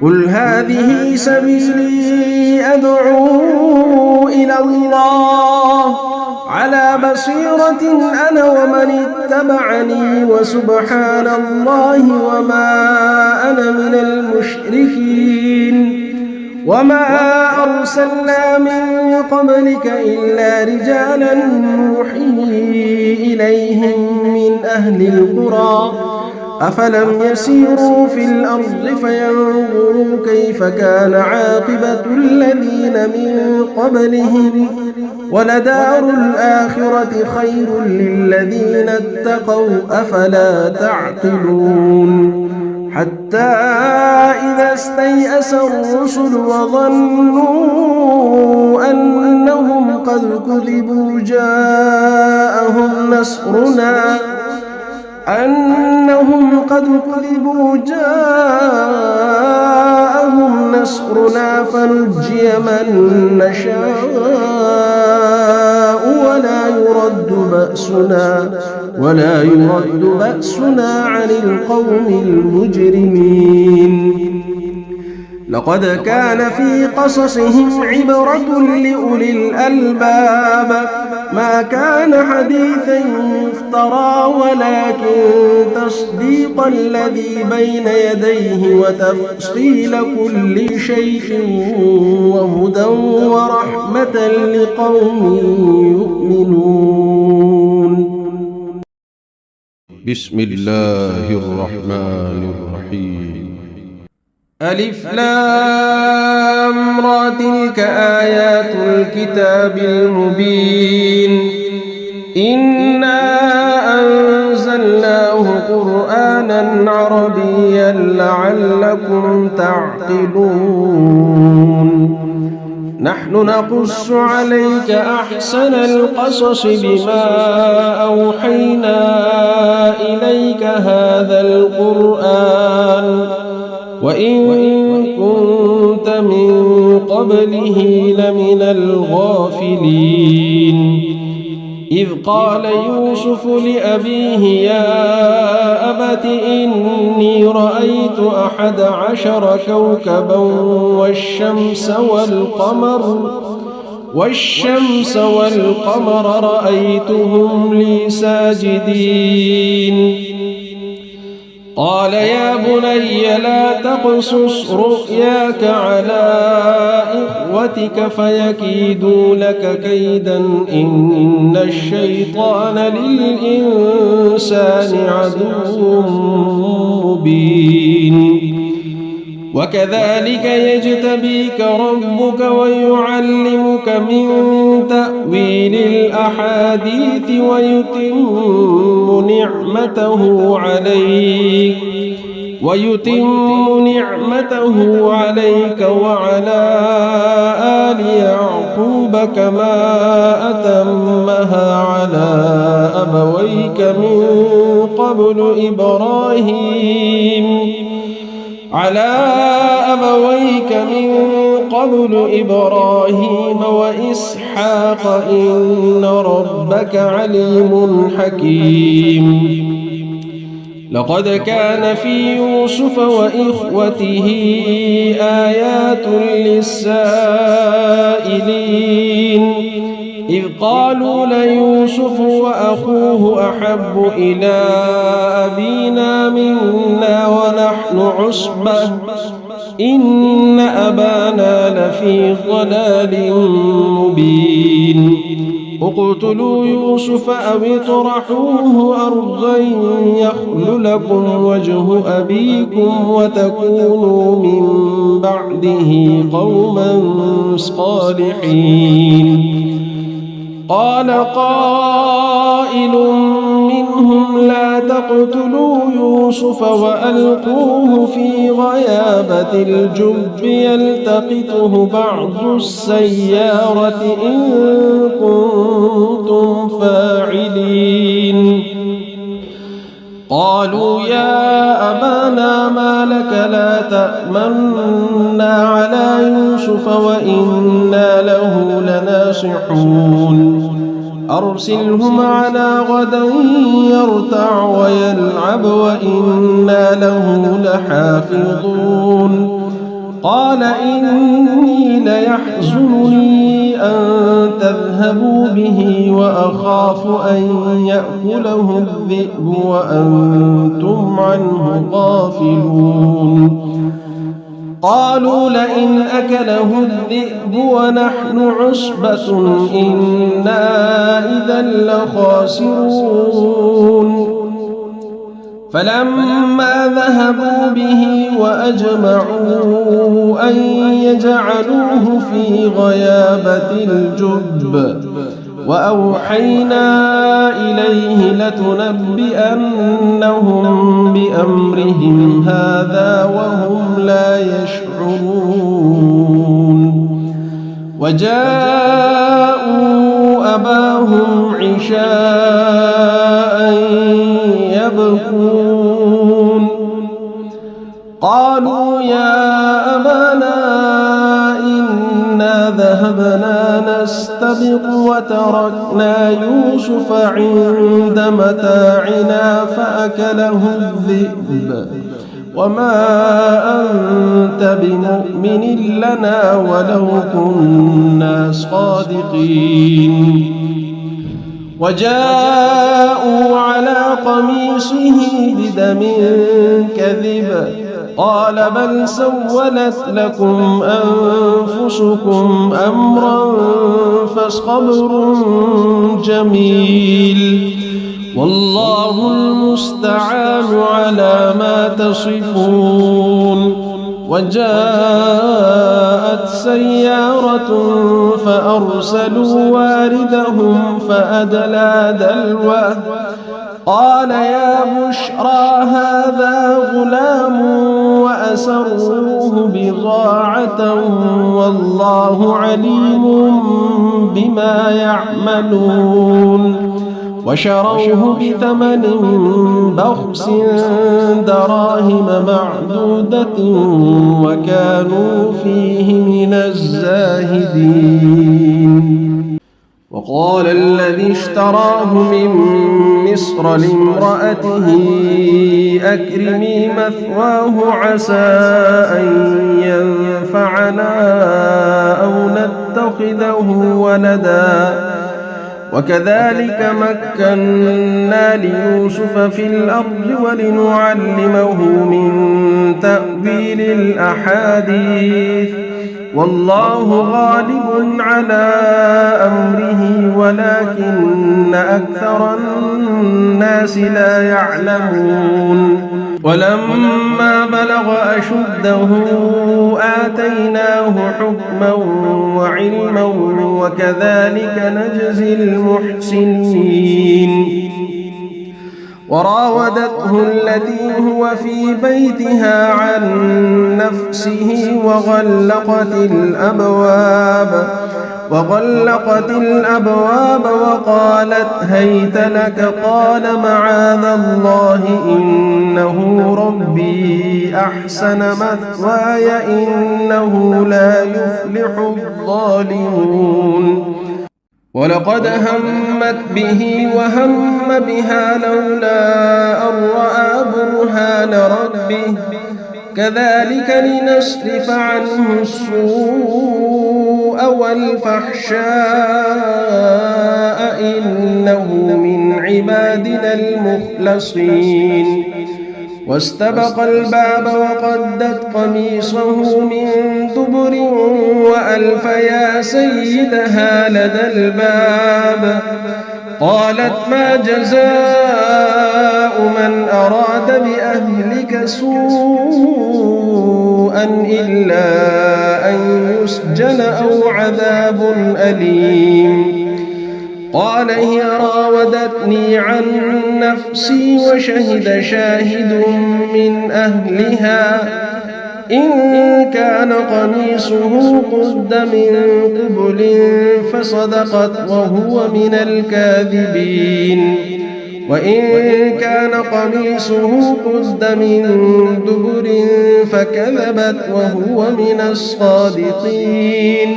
قل هذه سبيلي أدعو إلى الله على بصيرة أنا ومن اتبعني وسبحان الله وما أنا من المشركين وما أرسلنا من قبلك إلا رجالا نوحي إليهم من أهل القرى أفلم يسيروا في الأرض فينظروا كيف كان عاقبة الذين من قبلهم ولدار الآخرة خير للذين اتقوا أفلا تعقلون حتى إذا استيأس الرسل وظنوا أنهم قد كذبوا جاءهم نصرنا فنجي من نشاء ولا يرد بأسنا عن القوم المجرمين لقد كان في قصصهم عبرة لأولي الألباب ما كان حديثا يفترى ولكن تصديق الذي بين يديه وتفصيل كل شيء وهدى ورحمة لقوم يؤمنون بسم الله الرحمن الرحيم ألف لام را تلك آيات الكتاب المبين إنا أنزلناه قرآنا عربيا لعلكم تعقلون نحن نقص عليك أحسن القصص بما أوحينا إليك هذا القرآن وإن كنت من قبله لمن الغافلين إذ قال يوسف لأبيه يا أبت إني رأيت 11 كوكبا والشمس والقمر رأيتهم لي ساجدين قال يا بني لا تقصص رؤياك على إخوتك فيكيدوا لك كيدا إن الشيطان للإنسان عدو مبين وكذلك يجتبيك ربك ويعلمك من تأويل الأحاديث ويتم نعمته عليك وعلى آل يعقوب كما أتمها على أبويك من قبل إبراهيم وإسحاق إن ربك عليم حكيم لقد كان في يوسف وإخوته آيات للسائلين إذ قالوا ليوسف وأخوه أحب إلى أبينا منا ونحن عصبة إن أبانا لفي ضلال مبين اقتلوا يوسف أو اطرحوه أرضا يخل لكم وجه أبيكم وتكونوا من بعده قوما صالحين قال قائل منهم لا تقتلوا يوسف وألقوه في غيابة الجب يلتقطه بعض السيارة إن كنتم فاعلين قالوا يا أبانا ما لك لا تأمنا على يوسف وإنا له لناصحون أرسله معنا غدا يرتع ويلعب وإنا له لحافظون قال إني ليحزنني أن تذهبوا به وأخاف أن يأكله الذئب وأنتم عنه غافلون قالوا لئن أكله الذئب ونحن عصبة إنا إذا لخاسرون فلما ذهبوا به وأجمعوا أن يجعلوه في غيابة الجب وأوحينا إليه لتنبئنهم بأمرهم هذا وهم لا يشعرون وجاءوا أباهم عشاء يبكون قالوا يا أبانا إنا ذهبنا نستبق وتركنا يوسف عند متاعنا فأكله الذئب وما أنت بمؤمن لنا ولو كنا صادقين وجاءوا على قميصه بدم كذب قال بل سولت لكم أنفسكم أمرا فصبر جميل والله المستعان على ما تصفون وجاءت سيارة فأرسلوا واردهم فأدلى دلوه قال يا بشرى هذا غلام وأسروه بضاعة والله عليم بما يعملون وشروه بثمن بخس دراهم معدودة وكانوا فيه من الزاهدين وقال الذي اشتراه من مصر لامرأته أكرمي مثواه عسى أن ينفعنا أو نتخذه ولدا وكذلك مكنا ليوسف في الأرض ولنعلمه من تأويل الأحاديث والله غالب على أمره ولكن أكثر الناس لا يعلمون ولما بلغ أشده آتيناه حكما وعلما وكذلك نجزي المحسنين وراودته التي هو في بيتها عن نفسه وغلقت الأبواب وقالت هيت لك قال معاذ الله إنه ربي أحسن مثواي إنه لا يفلح الظالمون ولقد همت به وهم بها لولا أن رأى برهان ربه كذلك لنصرف عنه السوء والفحشاء إنه من عبادنا المخلصين واستبق الباب وقدت قميصه من دبر وألف يا سيدها لدى الباب قالت ما جزاء من أراد بأهلك سوءا إلا أن يسجن أو عذاب أليم قال هي راودتني عن نفسي وشهد شاهد من أهلها إن كان قميصه قد من قبل فصدقت وهو من الكاذبين وإن كان قميصه قد من دبر فكذبت وهو من الصادقين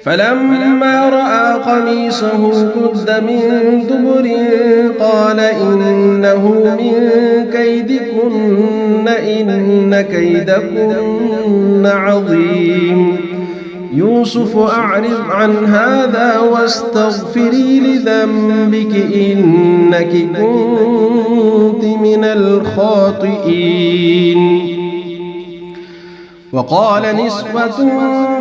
فلما رأى قميصه قد من دبر قال إنه من كيدكن إن كيدكن عظيم يوسف أعرض عن هذا واستغفري لذنبك إنك كنت من الخاطئين وقال نسوة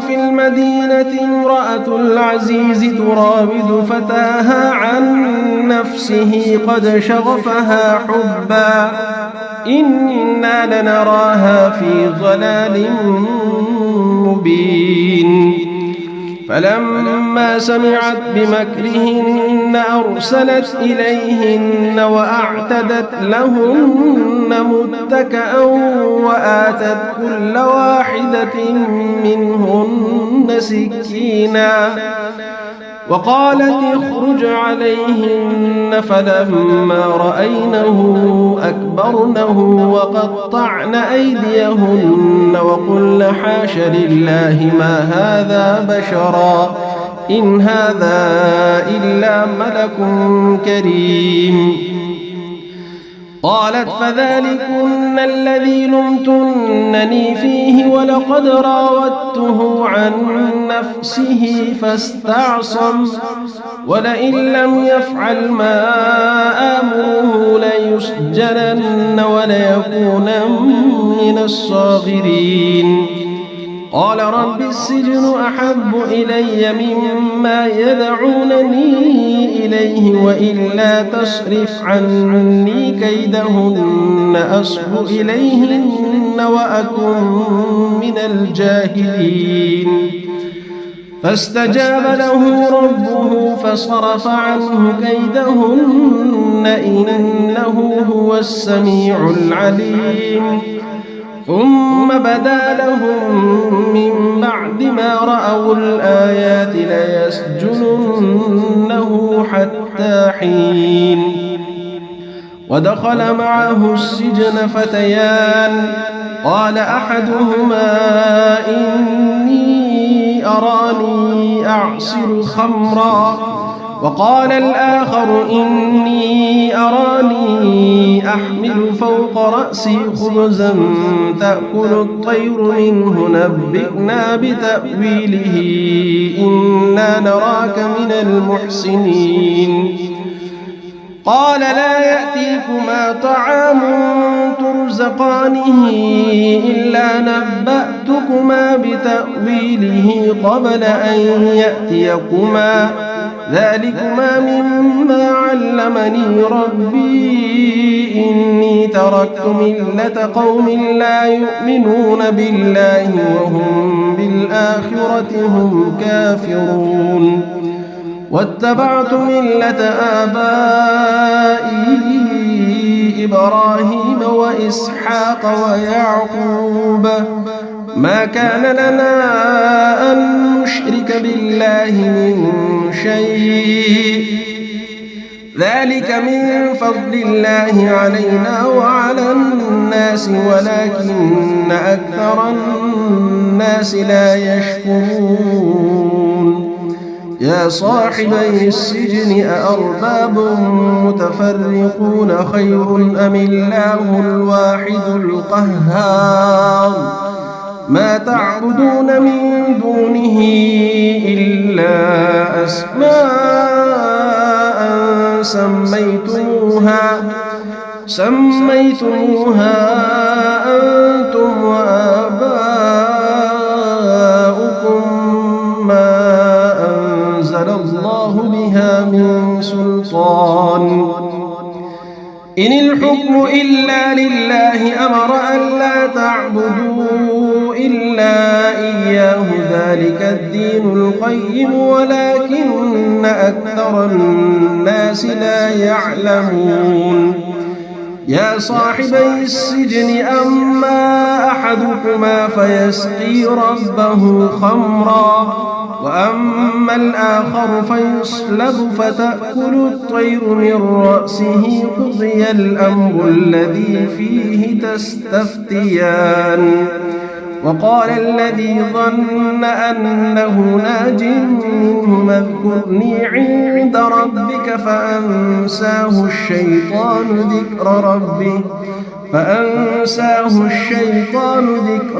في المدينة امرأة العزيز تراود فتاها عن نفسه قد شغفها حبا إنا لنراها في ضلال مبين فلما سمعت بمكرهن أرسلت إليهن وأعتدت لهن متكأ وآتت كل واحدة منهن سكينا وقالت اخرج عليهن فلما رأينه أكبرنه وقطعن أيديهن وقلن حاش لله ما هذا بشرا إن هذا إلا ملك كريم قالت فذلكن الذي لمتنني فيه ولقد راودته عن نفسه فاستعصم ولئن لم يفعل ما آمره ليسجنن وليكونن من الصاغرين قال رب السجن أحب إلي مما يدعونني إليه وإلا تصرف عني كيدهن أصب إليهن وأكن من الجاهلين فاستجاب له ربه فصرف عنه كيدهن إنه هو السميع العليم ثم بدا لهم من بعد ما رأوا الآيات ليسجننه حتى حين ودخل معه السجن فتيان قال أحدهما إني أراني أعصر خمرا وقال الآخر إني أراني أحمل فوق رأسي خبزا تأكل الطير منه نبئنا بتأويله إنا نراك من المحسنين قال لا يأتيكما طعام ترزقانه إلا نبأتكما بتأويله قبل أن يأتيكما ذلكما مما علمني ربي إني تركت ملة قوم لا يؤمنون بالله وهم بالآخرة هم كافرون واتبعت ملة آبائي إبراهيم وإسحاق ويعقوب ما كان لنا أن نشرك بالله من شيء ذلك من فضل الله علينا وعلى الناس ولكن أكثر الناس لا يشكرون يا صاحبي السجن أأرباب متفرقون خير أم الله الواحد القهار ما تعبدون من دونه إلا أسماء سميتموها أنتم وآباؤكم ما أنزل الله بها من سلطان إن الحكم إلا لله أمر ألا تعبدوا إلا إياه ذلك الدين القيم ولكن أكثر الناس لا يعلمون يا صاحبي السجن أما أحدكما فيسقي ربه خمرا وأما الآخر فيصلب فتأكل الطير من رأسه قضي الأمر الذي فيه تستفتيان وقال الذي ظن أنه ناج منهما اذكرني عند ربك فأنساه الشيطان ذكر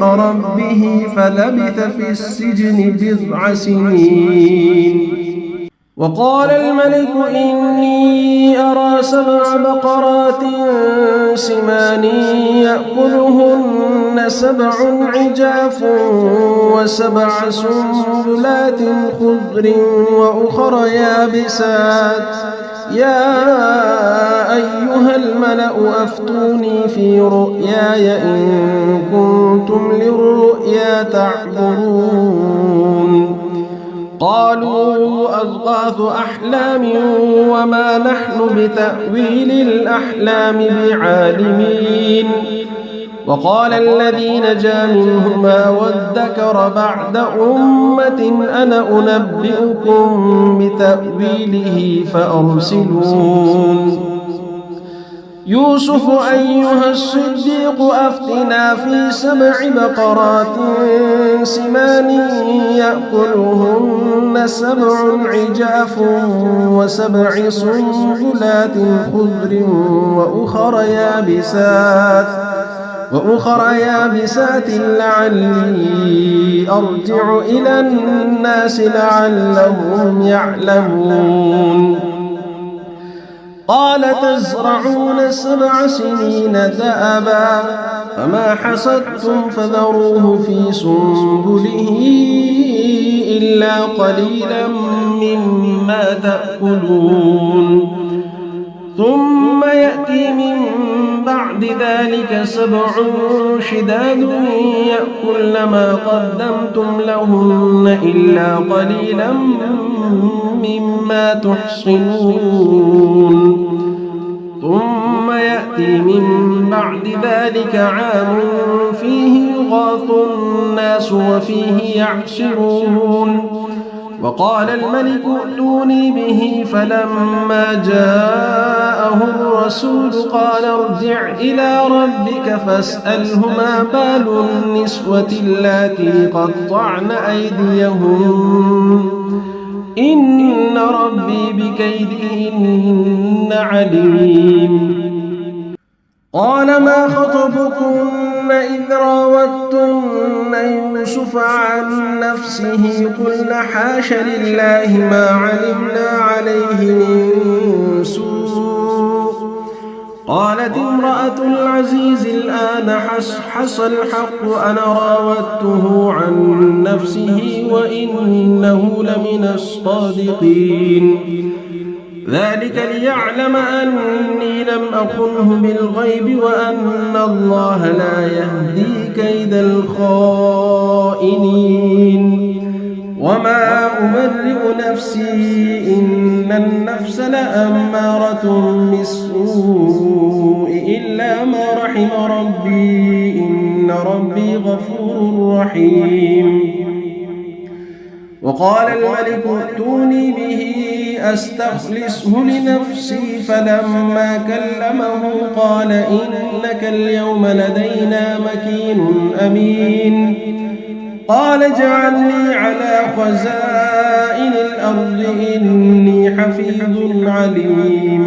ربه فلبث في السجن بضع سنين وقال الملك إني أرى 7 بقرات سمان يأكلهن 7 عجاف و7 سنبلات خضر وأخر يابسات يا أيها الملأ أفتوني في رؤياي إن كنتم للرؤيا تعبرون قالوا أضغاث أحلام وما نحن بتأويل الأحلام بعالمين وقال الذي نجا منهما وادكر بعد أمة أنا أنبئكم بتأويله فأرسلون يوسف أيها الصديق أفتنا في 7 بقرات سمان يأكلهن 7 عجاف و7 سنبلات خضر وأخر يابسات لعلي أرجع إلى الناس لعلهم يعلمون قال تزرعون 7 سنين دأبا فما حصدتم فذروه في سنبله إلا قليلا مما تأكلون ثم يأتي من بعد ذلك 7 شداد يأكلن ما قدمتم لهن إلا قليلا مما تحصنون ثم يأتي من بعد ذلك عام فيه يغاث الناس وفيه يعصرون وقال الملك ائتوني به فلما جاءه الرسول قال ارجع إلى ربك فاسأله ما بال النسوة اللاتي قطعن أيديهن إن ربي بكيدهن عليم. قال ما خطبكن إذ راوتن يوسف عن نفسه قلن حاش لله ما علمنا عليه من سوء. قالت امرأة العزيز الآن حصحص الحق أنا راودته عن نفسه وإنه لمن الصادقين. ذلك ليعلم أني لم أخنه بالغيب وأن الله لا يهدي كيد الخائنين. وما أبرئ نفسي إن النفس لأمارة بالسوء إلا ما رحم ربي إن ربي غفور رحيم. وقال الملك ائتوني به أستخلصه لنفسي فلما كلمه قال إنك اليوم لدينا مكين أمين. قال اجعلني على خزائن الأرض إني حفيظ عليم.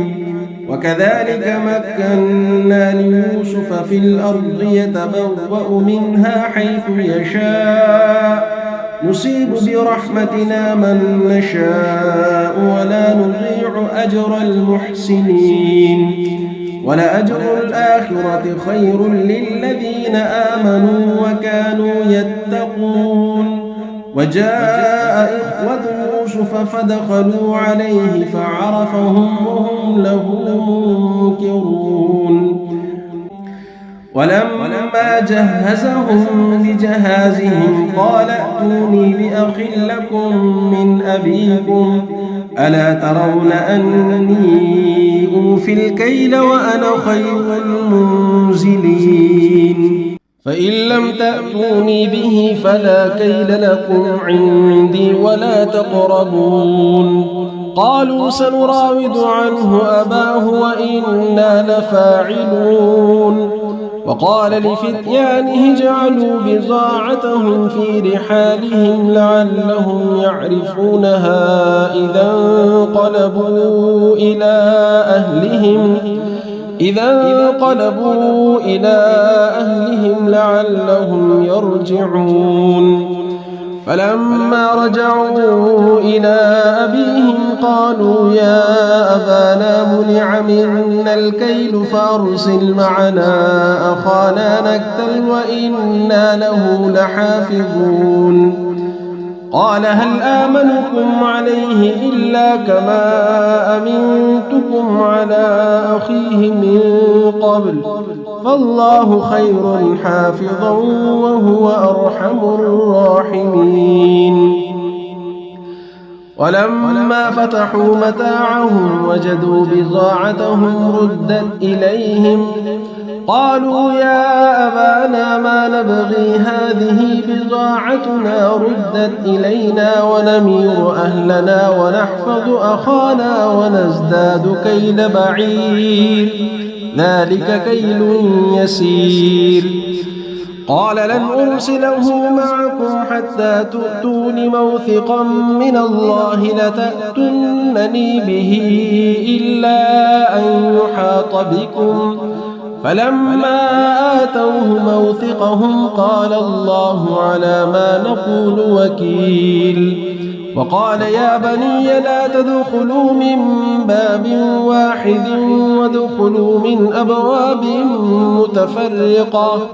وكذلك مكنا ليوسف في الأرض يتبوأ منها حيث يشاء نصيب برحمتنا من نشاء ولا نضيع أجر المحسنين. ولأجر الآخرة خير للذين آمنوا وكانوا يتقون. وجاء إخوة يوسف فدخلوا عليه فعرفهم وهم له منكرون. ولما جهزهم لجهازهم قال ائتوني بأخ لكم من أبيكم ألا ترون أني أوفي الكيل وأنا خير المنزلين. فإن لم تأتوني به فلا كيل لكم عندي ولا تقربون. قالوا سنراود عنه أباه وإنا لفاعلون. وقال لفتيانه اجعلوا بضاعتهم في رحالهم لعلهم يعرفونها إذا انقلبوا إلى أهلهم لعلهم يرجعون. فلما رجعوا إلى أبيهم قالوا يا أبانا منع منا الكيل فأرسل معنا أخانا نكتل وإنا له لحافظون. قال هل آمنكم عليه إلا كما أمنتكم على أخيه من قبل فالله خير حافظا وهو أرحم الراحمين. ولما فتحوا متاعهم وجدوا بضاعتهم ردت إليهم قالوا يا أبانا ما نبغي هذه بضاعتنا ردت إلينا ونمير أهلنا ونحفظ أخانا ونزداد كيل بعير ذلك كيل يسير. قال لن أرسله معكم حتى تؤتون موثقا من الله لتأتونني به إلا أن يحاط بكم. فلما آتوه موثقهم قال الله على ما نقول وكيل. وقال يا بني لا تدخلوا من باب واحد وادخلوا من أبواب متفرقة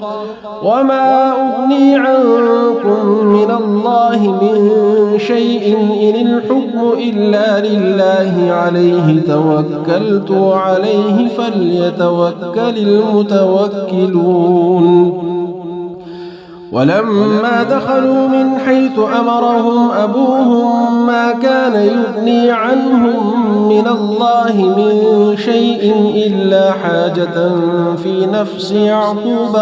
وما أغني عنكم من الله من شيء إن الحكم إلا لله عليه توكلت وعليه فليتوكل المتوكلون. ولما دخلوا من حيث أمرهم أبوهم ما كان يغني عنهم من الله من شيء إلا حاجة في نفس يعقوب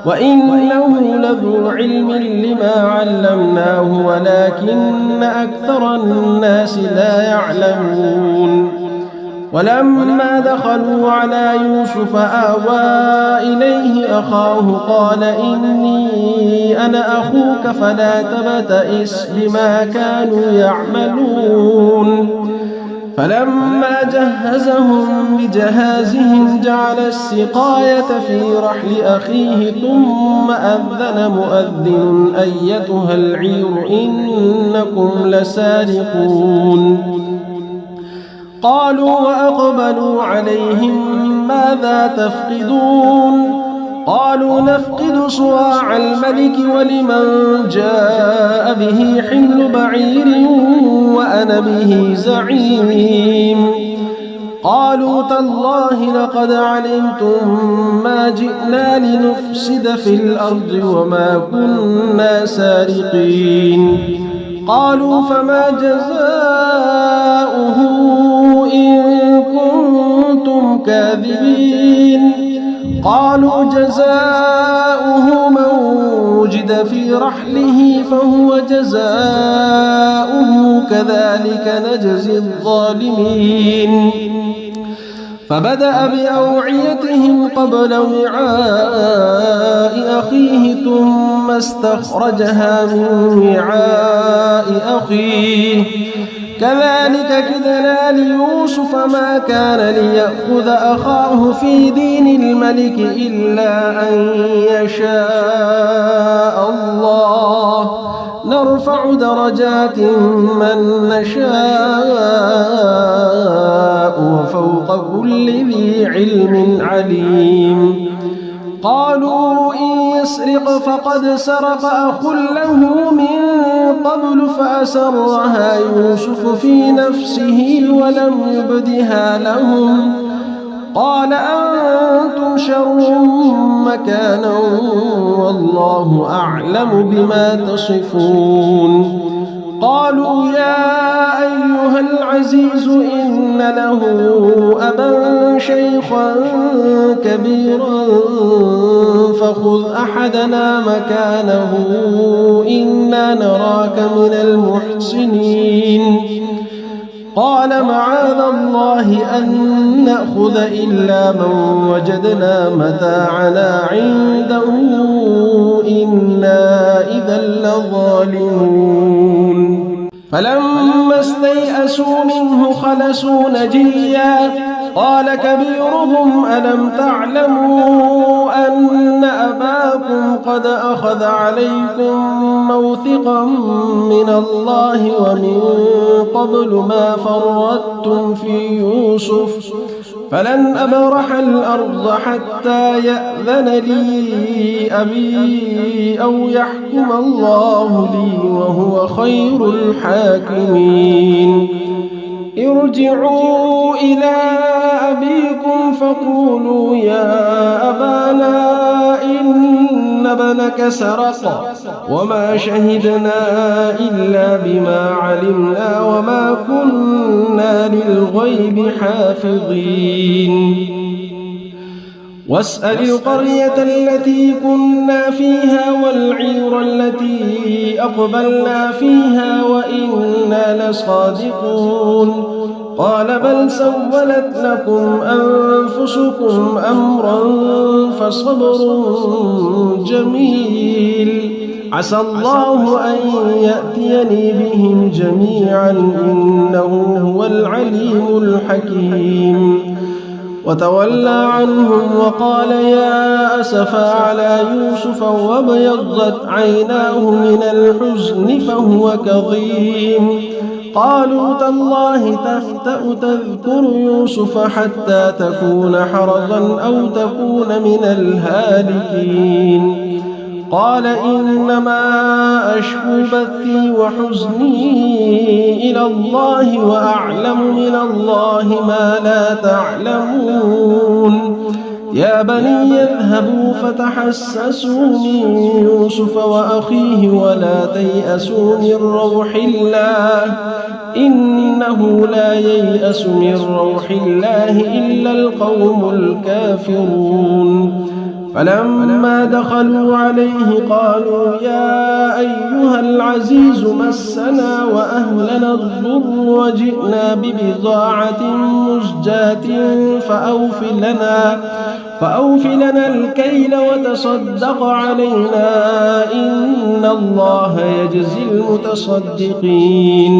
وإنه لذو علم لما علمناه ولكن أكثر الناس لا يعلمون ولما دخلوا على يوسف آوى إليه أخاه قال إني أنا أخوك فلا تبتئس بما كانوا يعملون فلما جهزهم بجهازهم جعل السقاية في رحل أخيه ثم أذن مؤذن أيتها العير إنكم لسارقون قالوا وأقبلوا عليهم ماذا تفقدون قالوا نفقد صواع الملك ولمن جاء به حمل بعير وأنا به زعيم قالوا تالله لقد علمتم ما جئنا لنفسد في الأرض وما كنا سارقين قالوا فما جزاؤه إن كنتم كاذبين قالوا جزاؤه من وجد في رحله فهو جزاؤه كذلك نجزي الظالمين فبدأ بأوعيتهم قبل وعاء أخيه ثم استخرجها من وعاء أخيه كذلك كدنا ليوسف ما كان ليأخذ أخاه في دين الملك إلا أن يشاء الله نرفع درجات من نشاء وفوق كل ذي علم عليم قالوا إن يسرق فقد سرق أخ له من قبل فأسرها يوسف في نفسه ولم يبدها لهم قال أنتم شر مكانا والله أعلم بما تصفون قالوا يا أيها العزيز إن له أبا شيخا كبيرا فخذ أحدنا مكانه إنا نراك من المحسنين قال معاذ الله أن نأخذ إلا من وجدنا متاعنا عنده إنا إذا لظالمون فلما استيئسوا منه خلصوا نجيا قال كبيرهم ألم تعلموا أن أباكم قد أخذ عليكم موثقا من الله ومن قبل ما فرطتم في يوسف فلن أبرح الأرض حتى يأذن لي أبي أو يحكم الله لي وهو خير الحاكمين ارجعوا إلى أبيكم فقولوا يا أبانا إن ابنك سرق وما شهدنا إلا بما علمنا وما كنا للغيب حافظين واسأل القرية التي كنا فيها والعير التي أقبلنا فيها وإنا لصادقون قال بل سولت لكم أنفسكم أمرا فصبر جميل عسى الله أن يأتيني بهم جميعا إنه هو العليم الحكيم وتولى عنهم وقال يا أسفا على يوسف وابيضت عيناه من الحزن فهو كظيم قالوا تالله تفتأ تذكر يوسف حتى تكون حرضا أو تكون من الهالكين قال إنما أشكو بثي وحزني إلى الله وأعلم من الله ما لا تعلمون يا بني اذهبوا فتحسسوا من يوسف وأخيه ولا تيأسوا من روح الله إنه لا ييأس من روح الله إلا القوم الكافرون فلما دخلوا عليه قالوا يا أيها العزيز مسنا وأهلنا الضر وجئنا ببضاعة مزجاة فأوف لنا الكيل وتصدق علينا إن الله يجزي المتصدقين.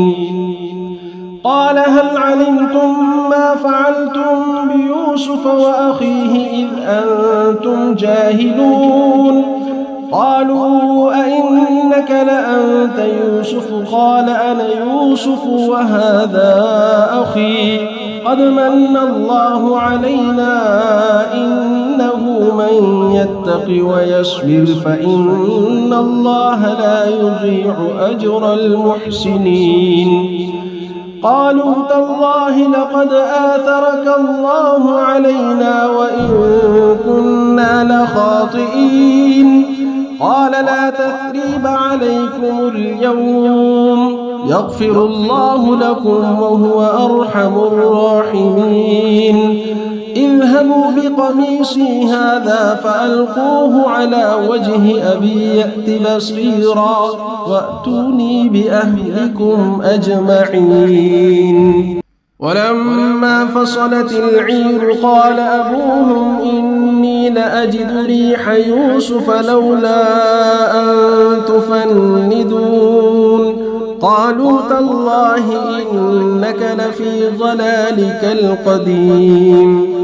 قال هل علمتم ما فعلتم بيوسف وأخيه إذ أنتم جاهلون؟ قالوا أئنك لأنت يوسف؟ قال أنا يوسف وهذا أخي قد من الله علينا إنه من يتق ويصبر فإن الله لا يضيع أجر المحسنين. قالوا تالله لقد آثرك الله علينا وإن كنا لخاطئين. قال لا تثريب عليكم اليوم يغفر الله لكم وهو أرحم الراحمين. اذهبوا بقميصي هذا فألقوه على وجه أبي يأت بصيرا وأتوني بأهلكم أجمعين. ولما فصلت العير قال أبوهم إني لأجد ريح يوسف لولا أن تفندون. قالوا تالله إنك لفي ضلالك القديم.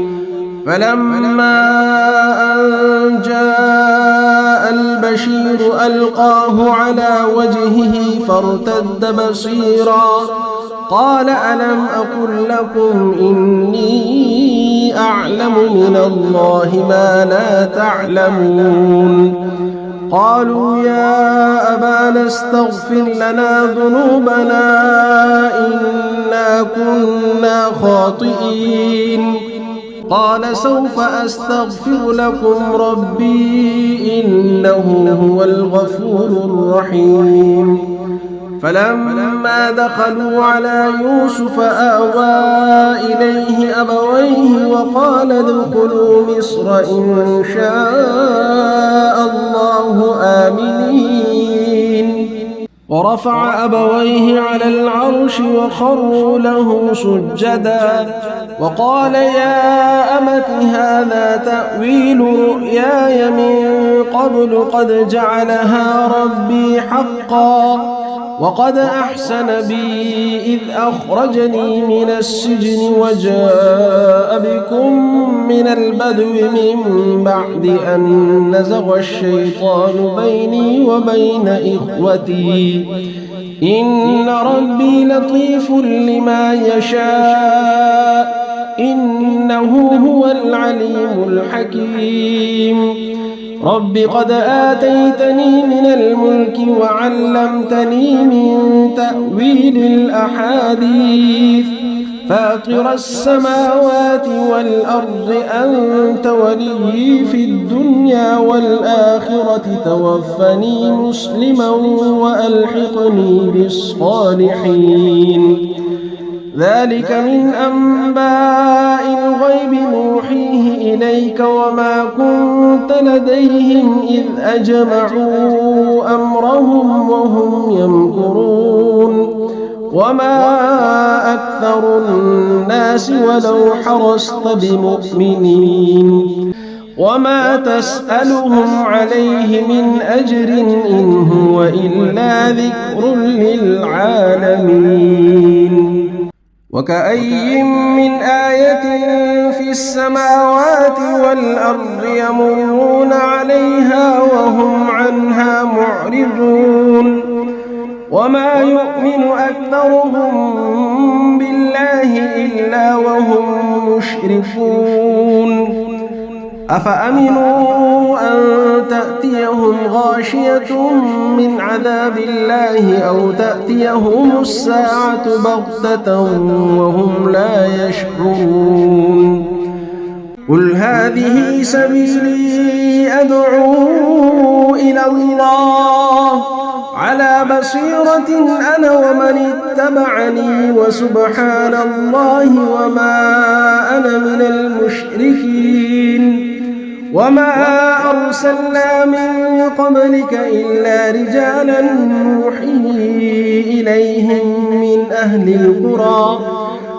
فلما أن جاء البشير ألقاه على وجهه فارتد بصيرا قال ألم أقل لكم إني أعلم من الله ما لا تعلمون. قالوا يا أبانا استغفر لنا ذنوبنا إنا كنا خاطئين. قال سوف أستغفر لكم ربي إنه هو الغفور الرحيم. فلما دخلوا على يوسف آوى إليه أبويه وقال ادخلوا مصر إن شاء الله آمنين. ورفع أبويه على العرش وخروا له سجدا وقال يا أمت هذا تأويل رؤياي من قبل قد جعلها ربي حقا وقد أحسن بي إذ أخرجني من السجن وجاء بكم من البدو من بعد أن نزغ الشيطان بيني وبين إخوتي إن ربي لطيف لما يشاء إنه هو العليم الحكيم. رب قد آتيتني من الملك وعلمتني من تأويل الأحاديث فاطر السماوات والأرض أنت ولي في الدنيا والآخرة توفني مسلما وألحقني بالصالحين. ذلك من أنباء الغيب نوحيه إليك وما كنت لديهم إذ أجمعوا أمرهم وهم يمكرون وما أكثر الناس ولو حرصت بمؤمنين وما تسألهم عليه من أجر إن هو إلا ذكر للعالمين. وكأي من آية في السماوات والأرض يمرون عليها وهم عنها معرضون وما يؤمن أكثرهم بالله إلا وهم مشركون. أفأمنوا أن تأتيهم غاشية من عذاب الله أو تأتيهم الساعة بغتة وهم لا يشعرون. قل هذه سبيلي أدعو إلى الله على بصيرة أنا ومن اتبعني وسبحان الله وما أنا من المشركين. وما أرسلنا من قبلك إلا رجالا نوحي إليهم من أهل القرى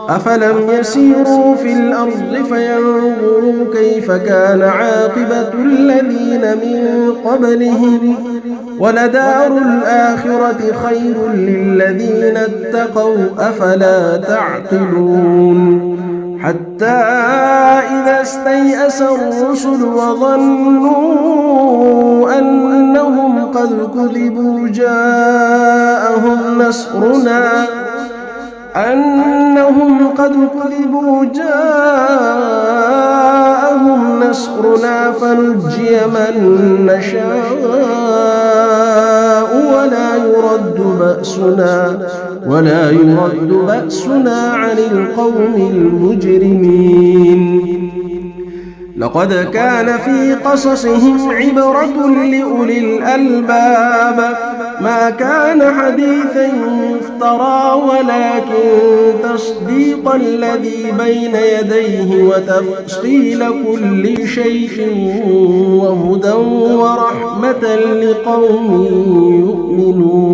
أفلم يسيروا في الأرض فينظروا كيف كان عاقبة الذين من قبلهم ولدار الآخرة خير للذين اتقوا أفلا تعقلون حتى إذا استيأس الرسل وظنوا أنهم قد كذبوا جاءهم نصرنا فنجي من نشاء ولا يرد بأسنا عن القوم المجرمين لقد كان في قصصهم عبرة لأولي الألباب ما كان حديثا يفترى ولكن تصديق الذي بين يديه وتفصيل كل شيء وهدى ورحمة لقوم يؤمنون